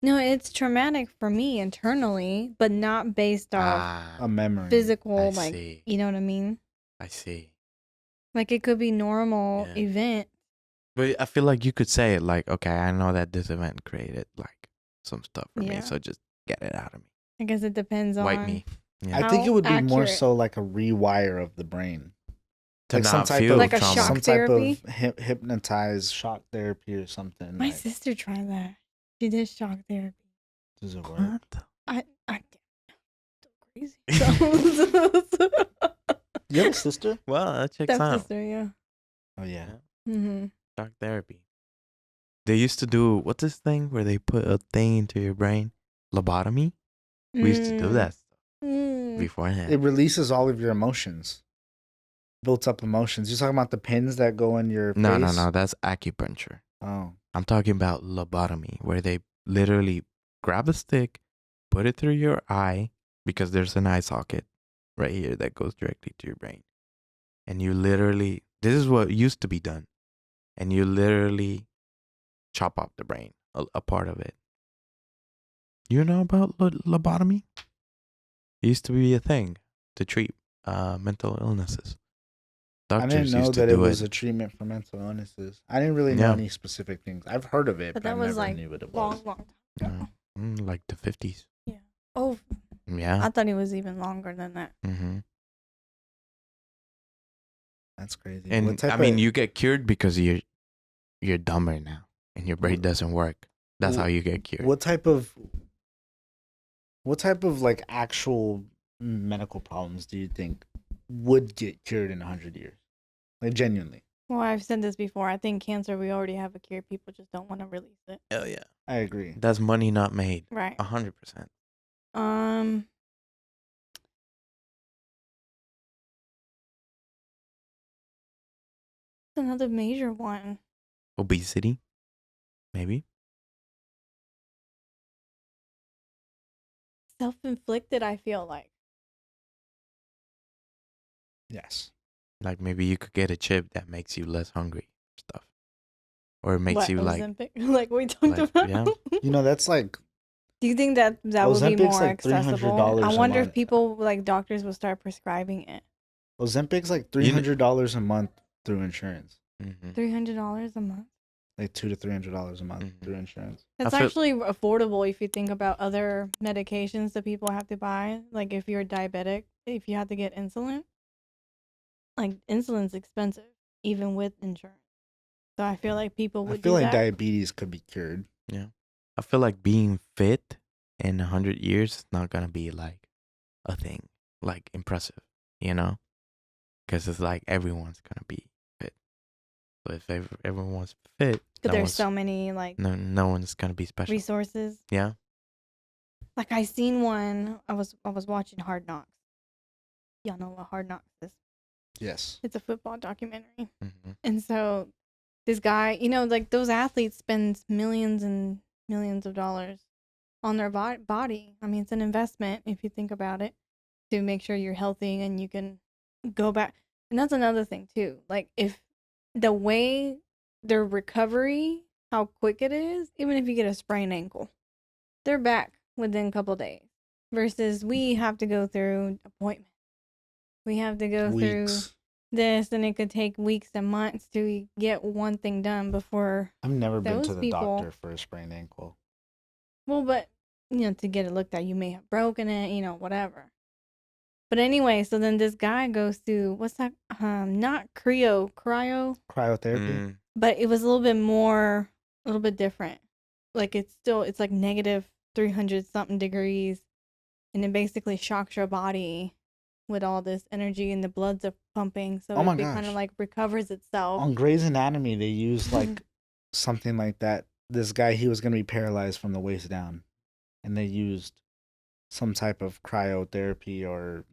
No, it's traumatic for me internally, but not based off A memory. physical, I like, see. you know what I mean? I see. Like, it could be normal Yeah. event. But I feel like you could say it like, okay, I know that this event created like some stuff for Yeah. me, so just get it out of me. I guess it depends on. Wipe me. Yeah. I think it How would be more accurate. so like a rewire of the brain. To like some not type feel of Like a trauma. shock some type therapy? of hypnotized shock therapy or something. My like, sister tried that. She did shock therapy. does it work? What? I crazy. You have a sister? Well, that checks out. Stepsister, yeah. Oh yeah. Mm-hmm. Shock therapy. They used to do what's this thing where they put a thing into your brain? Lobotomy. We used to do that stuff beforehand. It releases all of your emotions. Built up emotions. You're talking about the pins that go in your No, face? no. That's acupuncture. Oh. I'm talking about lobotomy, where they literally grab a stick, put it through your eye, because there's an eye socket right here that goes directly to your brain. And you literally, this is what used to be done. And you literally chop off the brain, a part of it. You know about lobotomy? It used to be a thing to treat mental illnesses. I didn't Doctors know used to that it do was it. a treatment for mental illnesses. I didn't really know Yeah. any specific things. I've heard of it, But but I that was never like knew what it long, was. long Yeah. time ago. Like the 50s. Yeah. Oh, Yeah. I thought it was even longer than that. Mm-hmm. That's crazy. And What type I mean, of, you get cured because you're dumber now, and your brain doesn't work. That's how you get cured. what type of like actual medical problems do you think would get cured in 100 years? Like genuinely. Well, I've said this before. I think cancer, we already have a cure. People just don't want to release it. Hell yeah. I agree. That's money not made. Right. 100%. Another major one. Obesity, maybe. Self-inflicted, I feel like. Yes. Like maybe you could get a chip that makes you less hungry, stuff, or it makes What, you like Ozempic? Like we talked about. yeah. You know, that's like Do you think that would be Ozempic's more like accessible? $300 I a wonder if month. people, like doctors, will start prescribing it. Ozempic's like $300 a month through insurance. Mm-hmm. $300 a month. Like $200 to $300 a month through insurance. That's actually affordable if you think about other medications that people have to buy. Like if you're diabetic, if you have to get insulin, like insulin's expensive, even with insurance. So I feel like people would I feel do like that. diabetes could be cured. Yeah. I feel like being fit in 100 years is not going to be like a thing, like impressive, you know? Because it's like everyone's going to be fit. So if everyone's fit, But there's so many like no one's going to be special. resources. Yeah. Like I seen one. I was watching Hard Knocks. Y'all know what Hard Knocks is? Yes. It's a football documentary. Mm-hmm. And so this guy, like those athletes spend millions and millions of dollars on their body. I mean, it's an investment if you think about it, to make sure you're healthy and you can go back. And that's another thing too. Like if the way their recovery, how quick it is, even if you get a sprained ankle, they're back within a couple days. Versus we have to go through appointments. We have to go through this, and it could take weeks and months to get one thing done before. I've never been to the doctor for a sprained ankle. Well, but to get it looked at, you may have broken it, whatever. But anyway, so then this guy goes to what's that? Not cryotherapy. But it was a little bit different. Like it's like negative 300 something degrees, and it basically shocks your body with all this energy, and the blood's pumping, so it kind of like recovers itself. On Grey's Anatomy, they used like something like that. This guy, he was going to be paralyzed from the waist down, and they used some type of cryotherapy or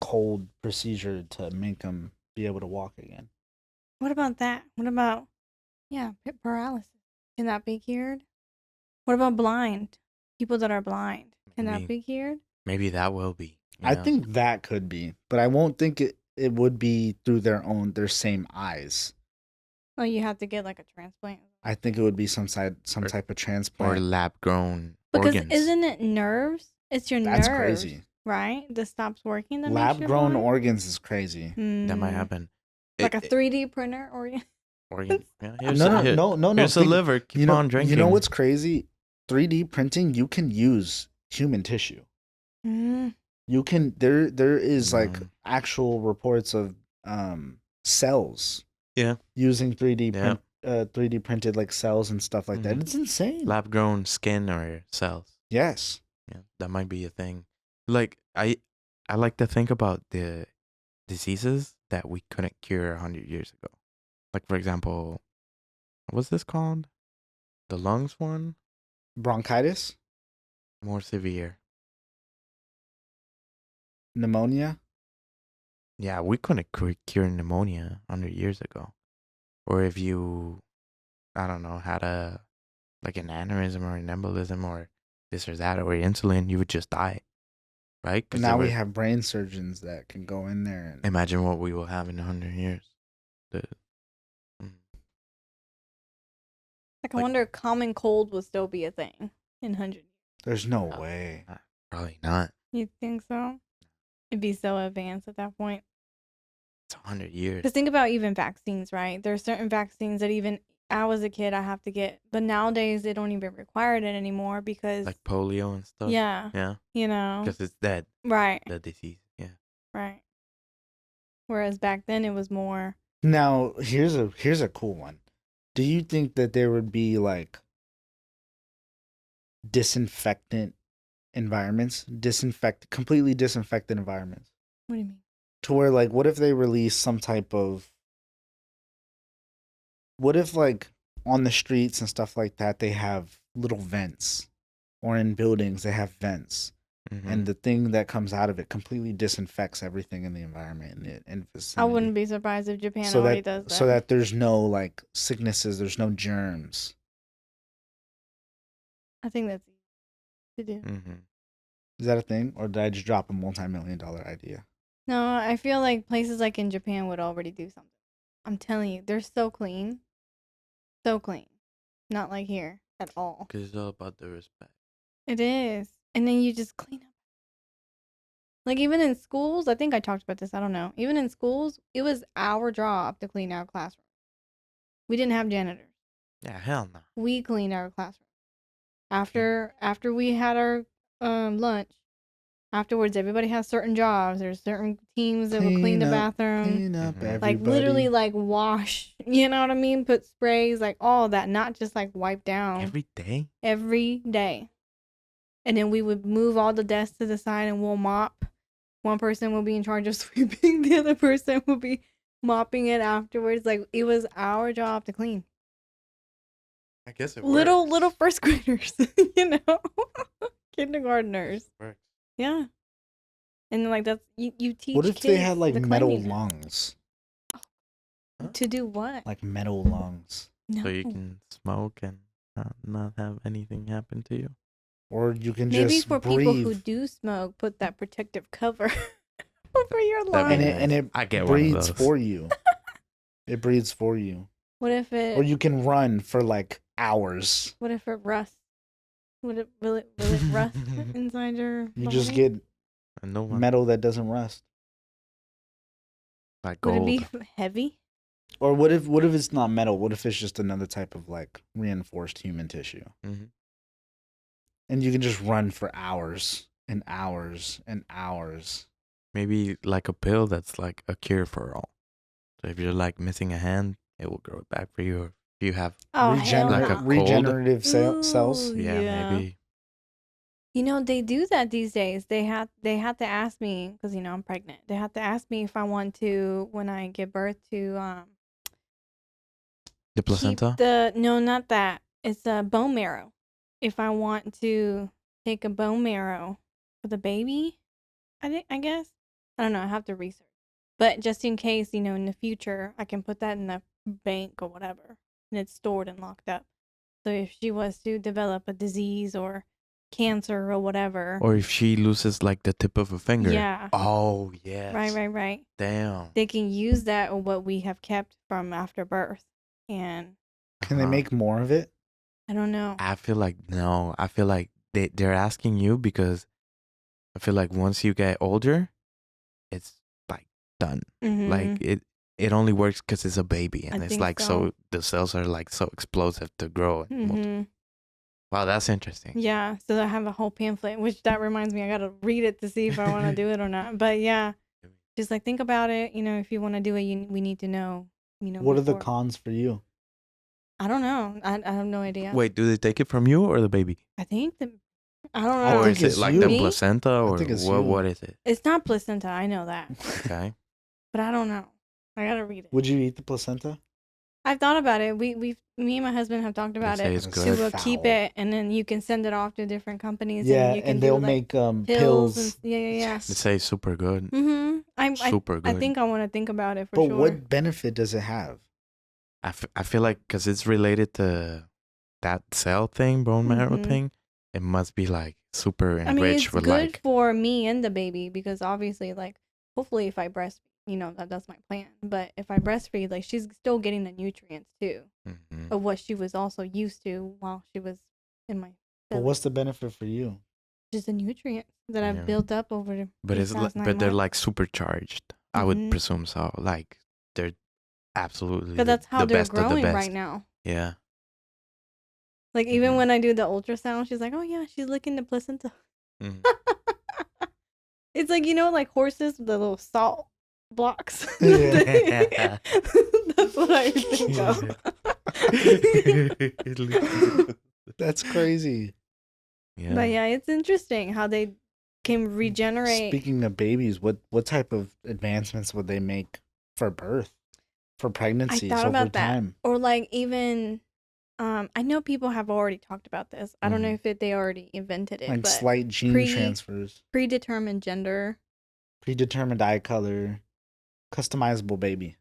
cold procedure to make him be able to walk again. What about that? What about paralysis? Can that be cured? What about blind people that are blind? Can that be cured? Maybe that will be. I think that could be, but I won't think it would be through their same eyes. Oh, you have to get like a transplant. I think it would be some type of transplant or lab grown because organs. Isn't it nerves? It's your nerves. That's crazy, right? That stops working. Lab grown organs is crazy. That might happen. Like a 3D printer organ. Yeah, no. Here's a liver. Keep on drinking. You know what's crazy? 3D printing. You can use human tissue. You can. There is like actual reports of cells. Yeah. Using 3D printed like cells and stuff like that. It's insane. Lab grown skin or cells. Yes. Yeah, that might be a thing. Like I like to think about the diseases that we couldn't cure 100 years ago. Like for example, what's this called? The lungs one? Bronchitis, More severe. pneumonia. Yeah, we couldn't cure pneumonia 100 years ago. Or if you, I don't know, had a like an aneurysm or an embolism or this or that or insulin, you would just die, right? But Because now we have brain surgeons that can go in there and imagine what we will have in 100 years. The, mm, Like, I like, wonder if common cold will still be a thing in 100 years. there's no uh, way. probably not. You think so? It'd be so advanced at that point. It's 100 years. Because think about even vaccines, right? There are certain vaccines that even I was a kid, I have to get. But nowadays, they don't even require it anymore because, Like polio and stuff. yeah, Yeah. you know, Because it's dead, right, the disease. Yeah. right. Whereas back then, it was more, Now here's a cool one. Do you think that there would be like disinfectant environments, completely disinfected environments, what do you mean? to where like what if they release some type of, what if like on the streets and stuff like that they have little vents, or in buildings they have vents, and the thing that comes out of it completely disinfects everything in the environment and I vicinity. wouldn't be surprised if Japan so already that does that. so that there's no like sicknesses, there's no germs. I think that's easy to do. Mm-hmm. Is that a thing, or did I just drop a multi-million-dollar idea? No, I feel like places like in Japan would already do something. I'm telling you, they're so clean. So clean. Not like here at all. Because it's all about the respect. It is. And then you just clean up. Like even in schools, I think I talked about this, I don't know. Even in schools, it was our job to clean our classroom. We didn't have janitors. Yeah, hell no. We cleaned our classroom. After we had our lunch, afterwards everybody has certain jobs. There's certain teams that will clean the bathroom. Clean up, Mhm. everybody. Like literally like wash, you know what I mean? Put sprays, like all that, not just like wipe down. Every day? Every day. And then we would move all the desks to the side and we'll mop. One person will be in charge of sweeping, the other person will be mopping it afterwards. Like it was our job to clean. I guess it Little works. first graders, you know, kindergartners. Works. Yeah, and like that's you teach. What if kids they had like the metal cleanliness. lungs? To do what? Like metal lungs. No. So you can smoke and not have anything happen to you. Or you can Maybe just for breathe. people who do smoke, put that protective cover over your That'd lungs. be and it I get one of breathes those. for you. It breathes for you. What if it? Or you can run for like hours. What if it rusts? Will it rust inside your? You just body? get And no one metal that doesn't rust. like Would gold. it be heavy? Or what if it's not metal? What if it's just another type of like reinforced human tissue? Mm-hmm. And you can just run for hours and hours and hours. Maybe like a pill that's like a cure for all. So if you're like missing a hand, it will grow it back for you. Or if you have, Oh, hell Like no. a cold? regenerative Ooh. cells. yeah, maybe. You know, they do that these days. They had to ask me because you know I'm pregnant. They have to ask me if I want to when I give birth to The placenta? no, not that. It's a bone marrow. If I want to take a bone marrow for the baby, I guess. I don't know. I have to research. But just in case, you know, in the future, I can put that in the bank or whatever, and it's stored and locked up. So if she was to develop a disease or cancer or whatever, Or if she loses like the tip of a finger. yeah, Oh, yes. right, Damn. they can use that or what we have kept from after birth, and Can they make more of it? I don't know. I feel like no. I feel like they're asking you because I feel like once you get older, it's like done. Mhm. Like it only works because it's a baby, and I it's think like so the cells are like so explosive to grow. Mhm. Wow, that's interesting. Yeah, so I have a whole pamphlet, which that reminds me, I gotta read it to see if I want to do it or not. But yeah, just like think about it. You know, if you want to do it, we need to know. You know, What are the before. cons for you? I don't know. I have no idea. Wait, do they take it from you or the baby? I think I don't I Or know. think is it it's like you. the Me? placenta, or think it's what? you. What is it? It's not placenta. I know that, Okay. but I don't know. I gotta read it. Would you eat the placenta? I've thought about it. Me and my husband have talked They about say it it's That is good. to keep foul. it, and then you can send it off to different companies, and Yeah, you can and do they'll like make pills and pills. yeah, yeah, yeah. They Yes. say super good. I Super I good. think I want to think about it for But sure. what benefit does it have? I feel like because it's related to that cell thing, bone marrow Mhm. thing, it must be like super I mean, enriched it's with good like. for me and the baby because obviously, like, hopefully, if I breastfeed, that's my plan. But if I breastfeed, like, she's still getting the nutrients too Mhm. of what she was also used to while she was in my But belly. what's the benefit for you? Just the nutrients that I've Yeah. built up over But these it's past 9 but they're months. like supercharged. I would Mhm. presume so. Like they're absolutely Because that's how the they're best of the growing best. right now. Yeah. Like, even Mhm. when I do the ultrasound, she's like, "Oh yeah, she's licking the placenta." Mhm. It's like, like horses with the little salt blocks. Yeah. That's what I think of. That's crazy. Yeah. But yeah, it's interesting how they can regenerate. Speaking of babies, what type of advancements would they make for birth, for I pregnancies thought over about that. time? Or like even I know people have already talked about this. I don't know if they already invented it, Like but slight gene transfers, predetermined gender. predetermined eye color, customizable baby.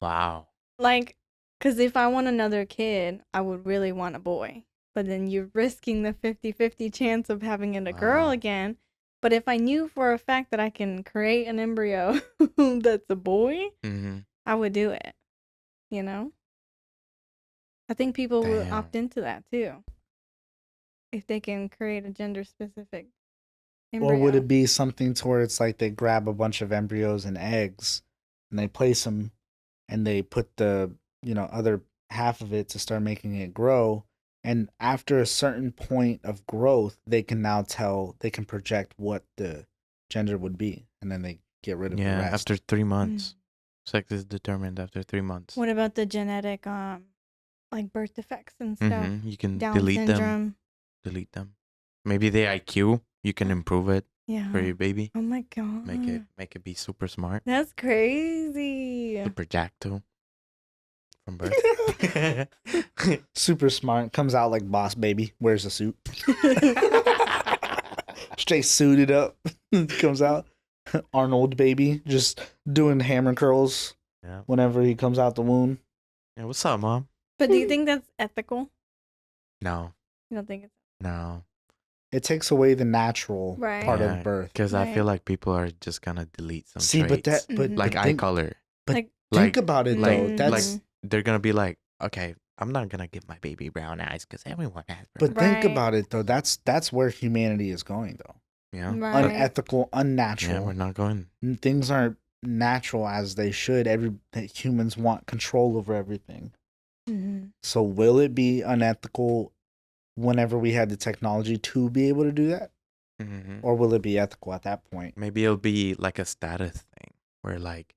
Wow. Like, because if I want another kid, I would really want a boy. But then you're risking the 50-50 chance of having it a girl Wow. again. But if I knew for a fact that I can create an embryo that's a boy, Mm-hmm. I would do it. You know? I think people will Damn. opt into that too. If they can create a gender specific embryo. Or would it be something to where it's like they grab a bunch of embryos and eggs and they place them and they put the, other half of it to start making it grow. And after a certain point of growth, they can project what the gender would be. And then they get rid of the Yeah. rest. After 3 months, sex is determined after 3 months. What about the genetic like birth defects and stuff? Mm-hmm. You can Down delete them. syndrome. Delete them. Maybe the IQ. You can improve it Yeah. for your baby. Oh my god. Make it be super smart. That's crazy. Super jack too. From birth. Super smart. Comes out like Boss Baby. Wears a suit. Straight suited up. Comes out. Arnold Baby. Just doing hammer curls Yeah. whenever he comes out the womb. Yeah. What's up, mom? But do you think that's ethical? No. You don't think it's No. It takes away the natural Right. part Yeah, of birth. because I feel Right. like people are just gonna delete some See, but traits. but Mhm. Like but eye think, color. but Like- think Like- about it like- though. That's Mm. They're gonna be like, okay, I'm not gonna give my baby brown eyes because everyone has brown. but think Right. about it though. That's where humanity is going though. Yeah. right. Unethical, Yeah, unnatural. we're not going. Things aren't natural as they should. Humans want control over everything. Mhm. So will it be unethical whenever we have the technology to be able to do that, Mhm. or will it be ethical at that point? Maybe it'll be like a status thing where, like,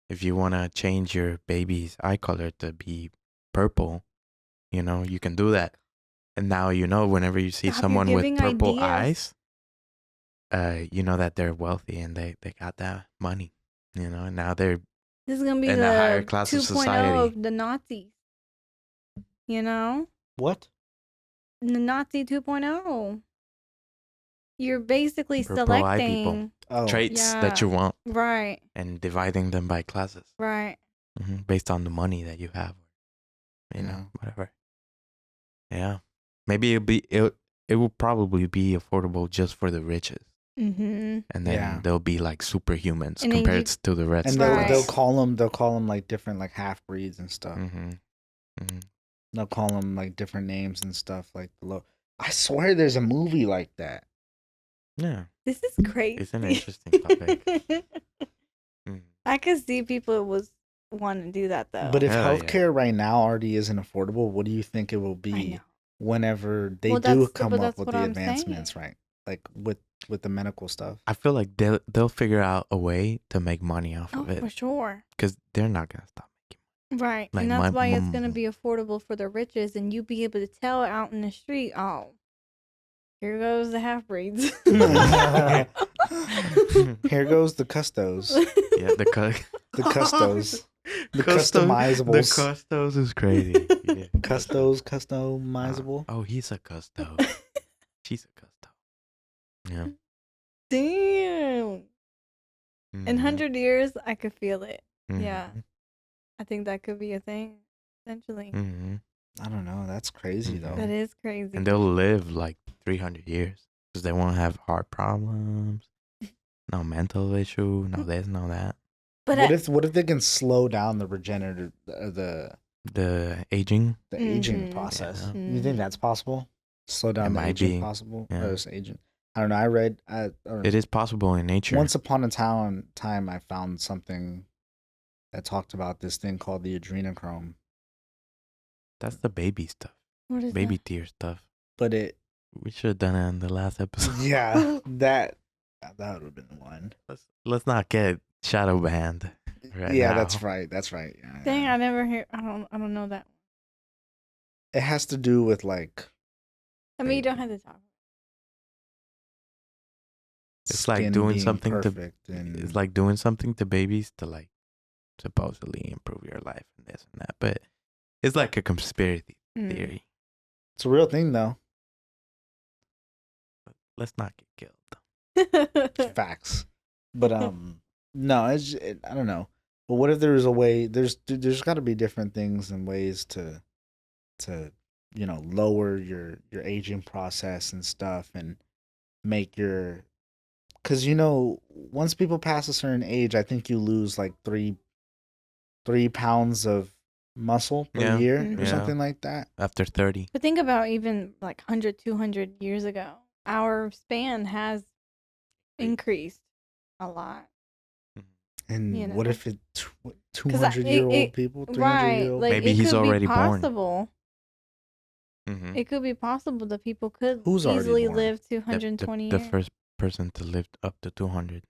if you wanna change your baby's eye color to be purple, you can do that. And now whenever you see Stop, you're someone with giving purple ideas. eyes, you know that they're wealthy and they got that money. And now they're This is gonna be in the a higher class of 2.0 society. of the Nazis. You know? What? The Nazi 2.0. You're basically Purple eye people. selecting. Oh, traits that Yeah. you want Right. and dividing them by classes Right. based on the money that you have. Yeah. Whatever. Yeah. Maybe it will probably be affordable just for the riches. Mm-hmm. And then Yeah. they'll be like superhumans And then compared to the rest and of Right. they'll us. call them like different like half breeds and stuff. Mm-hmm. Mm-hmm. They'll call them like different names and stuff like I swear there's a movie like that. Yeah. This is crazy. It's an interesting topic. Mm. I could see people was want to do that though. But if Hell yeah. healthcare right now already isn't affordable, what do you think it will I be know. whenever they Well, do that's- come but up that's with what the I'm advancements, saying. right? Like with the medical stuff. I feel like they'll figure out a way to make money off Oh, of it for sure. because they're not gonna stop making Right. Like and that's my why it's mom- going to be affordable for the riches and you be able to tell out in the street, oh, Here goes the half breeds. Here goes the custos. Yeah, The custos. The Custom- customizables. The custos is crazy. Yeah. Custos, customizable. Oh, he's a custo. She's a custo. Yeah. Damn. In Mhm. 100 years, I could feel it. Yeah. Mhm. I think that could be a thing, essentially. Mhm. I don't know. That's crazy though. That is crazy. And they'll live like 300 years because they won't have heart problems, no mental issue, no this, no that. But What if they can slow down the regenerative The aging, the aging Mhm. process? Yeah. You think that's possible? Slow down the might aging be, possible? yeah. Or is aging? I don't know. I read it is possible in nature. once upon a time I found something that talked about this thing called the adrenochrome. That's the baby stuff, what is baby tear stuff. But it We should have done it in the last episode. yeah, that would have been one. Let's not get shadow banned. Right yeah, now. that's right. That's right. Yeah, that? Dang, yeah. I never hear. I don't know that. It has to do with like I mean, you don't have to talk. It's like skin doing being something to- perfect and It's like doing something to babies to like supposedly improve your life and this and that, but it's like a conspiracy Mm. theory. it's a real thing though. But let's not get killed. Facts. But no, I don't know. But what if there was a way? There's got to be different things and ways to lower your aging process and stuff and make your because once people pass a certain age, I think you lose like 3 pounds of muscle per Yeah. year Mhm. or Yeah. something like that. After 30. But think about even like 100, 200 years ago. Our span has increased a lot. And what know. if it 'Cause I- 200-year-old it- people, 300 Right. year old? Like, Maybe it he's could be already born. possible. Mm-hmm. It could be possible that people could Who's already easily born? live 220 the years. first person to live up to 200.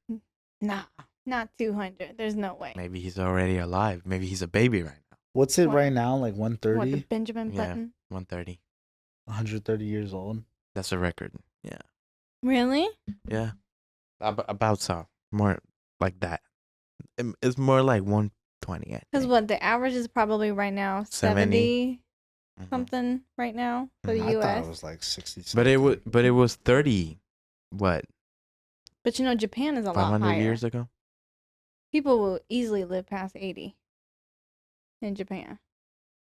Nah, not 200. There's no way. Maybe he's already alive. Maybe he's a baby right now. What's it What? right now? Like What, the 130, Benjamin Yeah. Button? 130. 130 years old. That's a record. Yeah. Really? Yeah. About so. More like that. It's more like 120. I Because think. what, the average is probably right now 70. 70 Mhm. something right now for the I thought U.S. it was like 60. But it was 30. What? But Japan is a lot 500 higher. years ago? People will easily live past 80 in Japan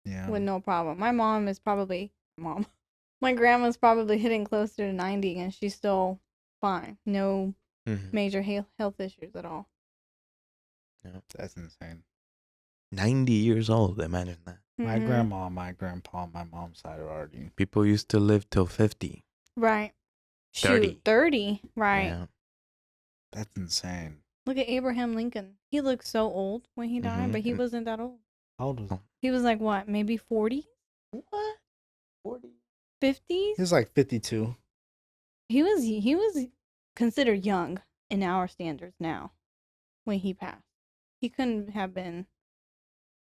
Yeah. with no problem. My mom is probably my grandma's probably hitting closer to 90 and she's still fine. No Mhm. major health issues at all. That's insane. 90 years old. Imagine that. My Mhm. grandma, my grandpa, on my mom's side are already. People used to live till 50. Right. 30. Shoot, 30. Right. Yeah. That's insane. Look at Abraham Lincoln. He looked so old when he died, Mhm. but he wasn't that old. How old was he? He was like what, maybe 40? What? 40? 50s? He was like 52. He was considered young in our standards now when he passed. He couldn't have been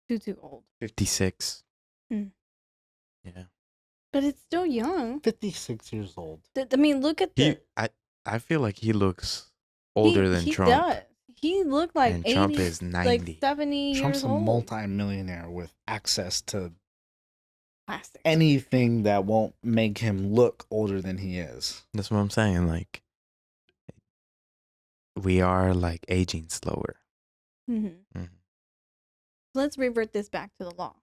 too old. 56. Hmm. Yeah. But it's still young. 56 years old. I mean, look at He, the I feel like he looks older than he Trump. Does. He looked like And 80, Trump is like 90. 70 Trump's years a old. multi-millionaire with access to Plastic. anything that won't make him look older than he is. That's what I'm saying. Like, we are like aging slower. Mm-hmm. Mhm. Let's revert this back to the law.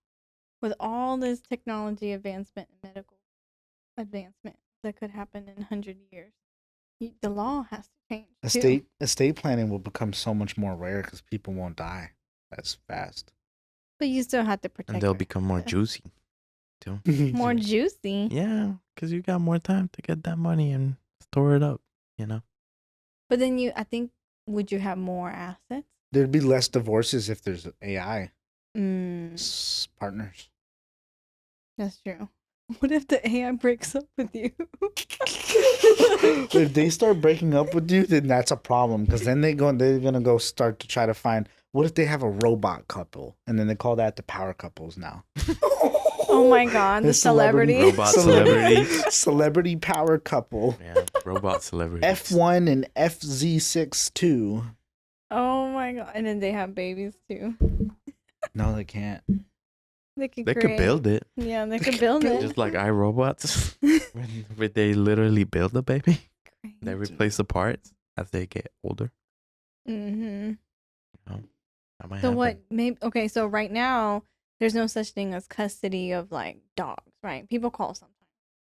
With all this technology advancement and medical advancement that could happen in 100 years, the law has to change. too. Estate planning will become so much more rare because people won't die as fast. But you still have to protect. And they'll your become more assets. juicy too. More juicy. Yeah, because you got more time to get that money and store it up, you know? But then I think, would you have more assets? There'd be less divorces if there's AI partners. That's true. What if the AI breaks up with you? If they start breaking up with you, then that's a problem because then they're gonna go start to try to find. What if they have a robot couple and then they call that the power couples now? Oh my god, the celebrity. Robot celebrity. Celebrity power couple. Yeah, robot celebrity. F1 and FZ62. Oh my god. And then they have babies too. No, they can't. They could They could build it. Yeah, they could build it. Just like iRobots. Where they literally build a baby. They replace the parts as they get older. Mm-hmm. That might So happen. what maybe okay, so right now there's no such thing as custody of like dogs, right? People call sometimes.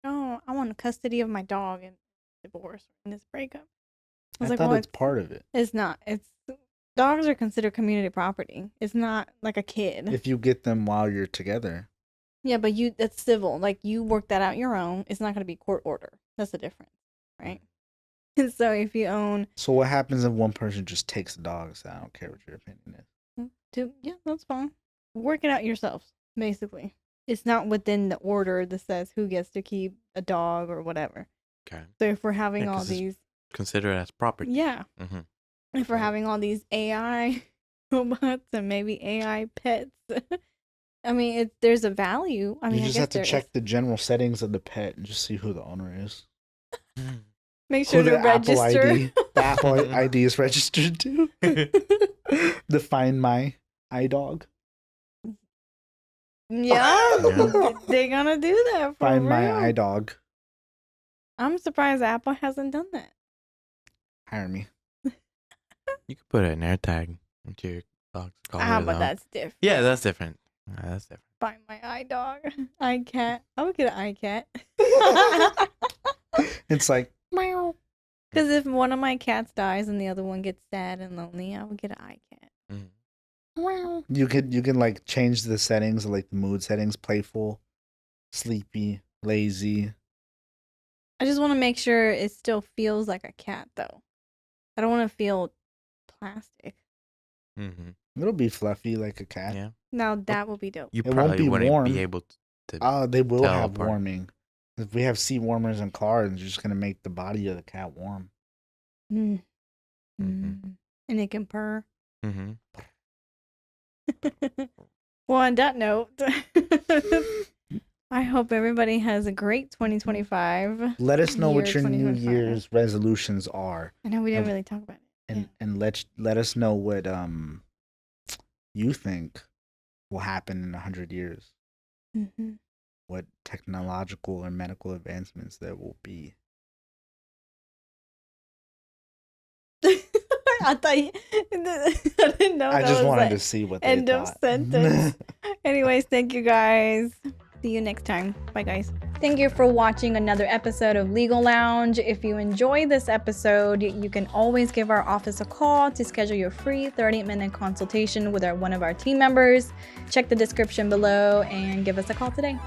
Oh, I want custody of my dog in divorce in this breakup. I like, thought well, it's part of it. it's not. It's dogs are considered community property. It's not like a kid. If you get them while you're together. Yeah, but that's civil. Like you work that out your own. It's not going to be court order. That's the difference, right? And so if you own, So what happens if one person just takes the dogs? I don't care what your opinion is. yeah, that's fine. Work it out yourselves. Basically, it's not within the order that says who gets to keep a dog or whatever. Okay. So if we're having Yeah, all 'cause it's these, considered as property. yeah, Mm-hmm. if we're having all these AI robots and maybe AI pets, I mean, there's a value. I mean, you I just guess have to there check is. the general settings of the pet and just see who the owner is. Make sure Who to the Apple register. ID. The Apple ID is registered to. The Find My iDog. Yeah, Yeah. they're gonna do that for Find My real. iDog. I'm surprised Apple hasn't done that. Hire me. You could put an AirTag into your dog's collar. But though. that's different. Yeah, that's different. That's different. Find my iDog. iCat. I would get an iCat. It's like, Because if one of my cats dies and the other one gets sad and lonely, I would get an iCat. Mm. you can like change the settings, like the mood settings, playful, sleepy, lazy. I just want to make sure it still feels like a cat, though. I don't want to feel plastic. Mm-hmm. It'll be fluffy like a cat. Yeah. Now that would be dope. You It won't probably be wouldn't warm. be able to. Oh, they will Tell have apart. warming. If we have seat warmers in cars, it's just gonna make the body of the cat warm. Mm. Mhm. Mm. And it can purr. Mm-hmm. Well, on that note, I hope everybody has a great 2025. Let us know what Year your New 2025. Year's resolutions are, I know we didn't And- really talk about it. and let us know what you think will happen in 100 years. Mm-hmm. What technological and medical advancements there will be. I thought I didn't know. I that just was wanted the to see what they end of thought. sentence. Anyways, thank you guys. See you next time. Bye, guys. Thank you for watching another episode of Legal Lounge. If you enjoyed this episode, you can always give our office a call to schedule your free 30-minute consultation with one of our team members. Check the description below and give us a call today.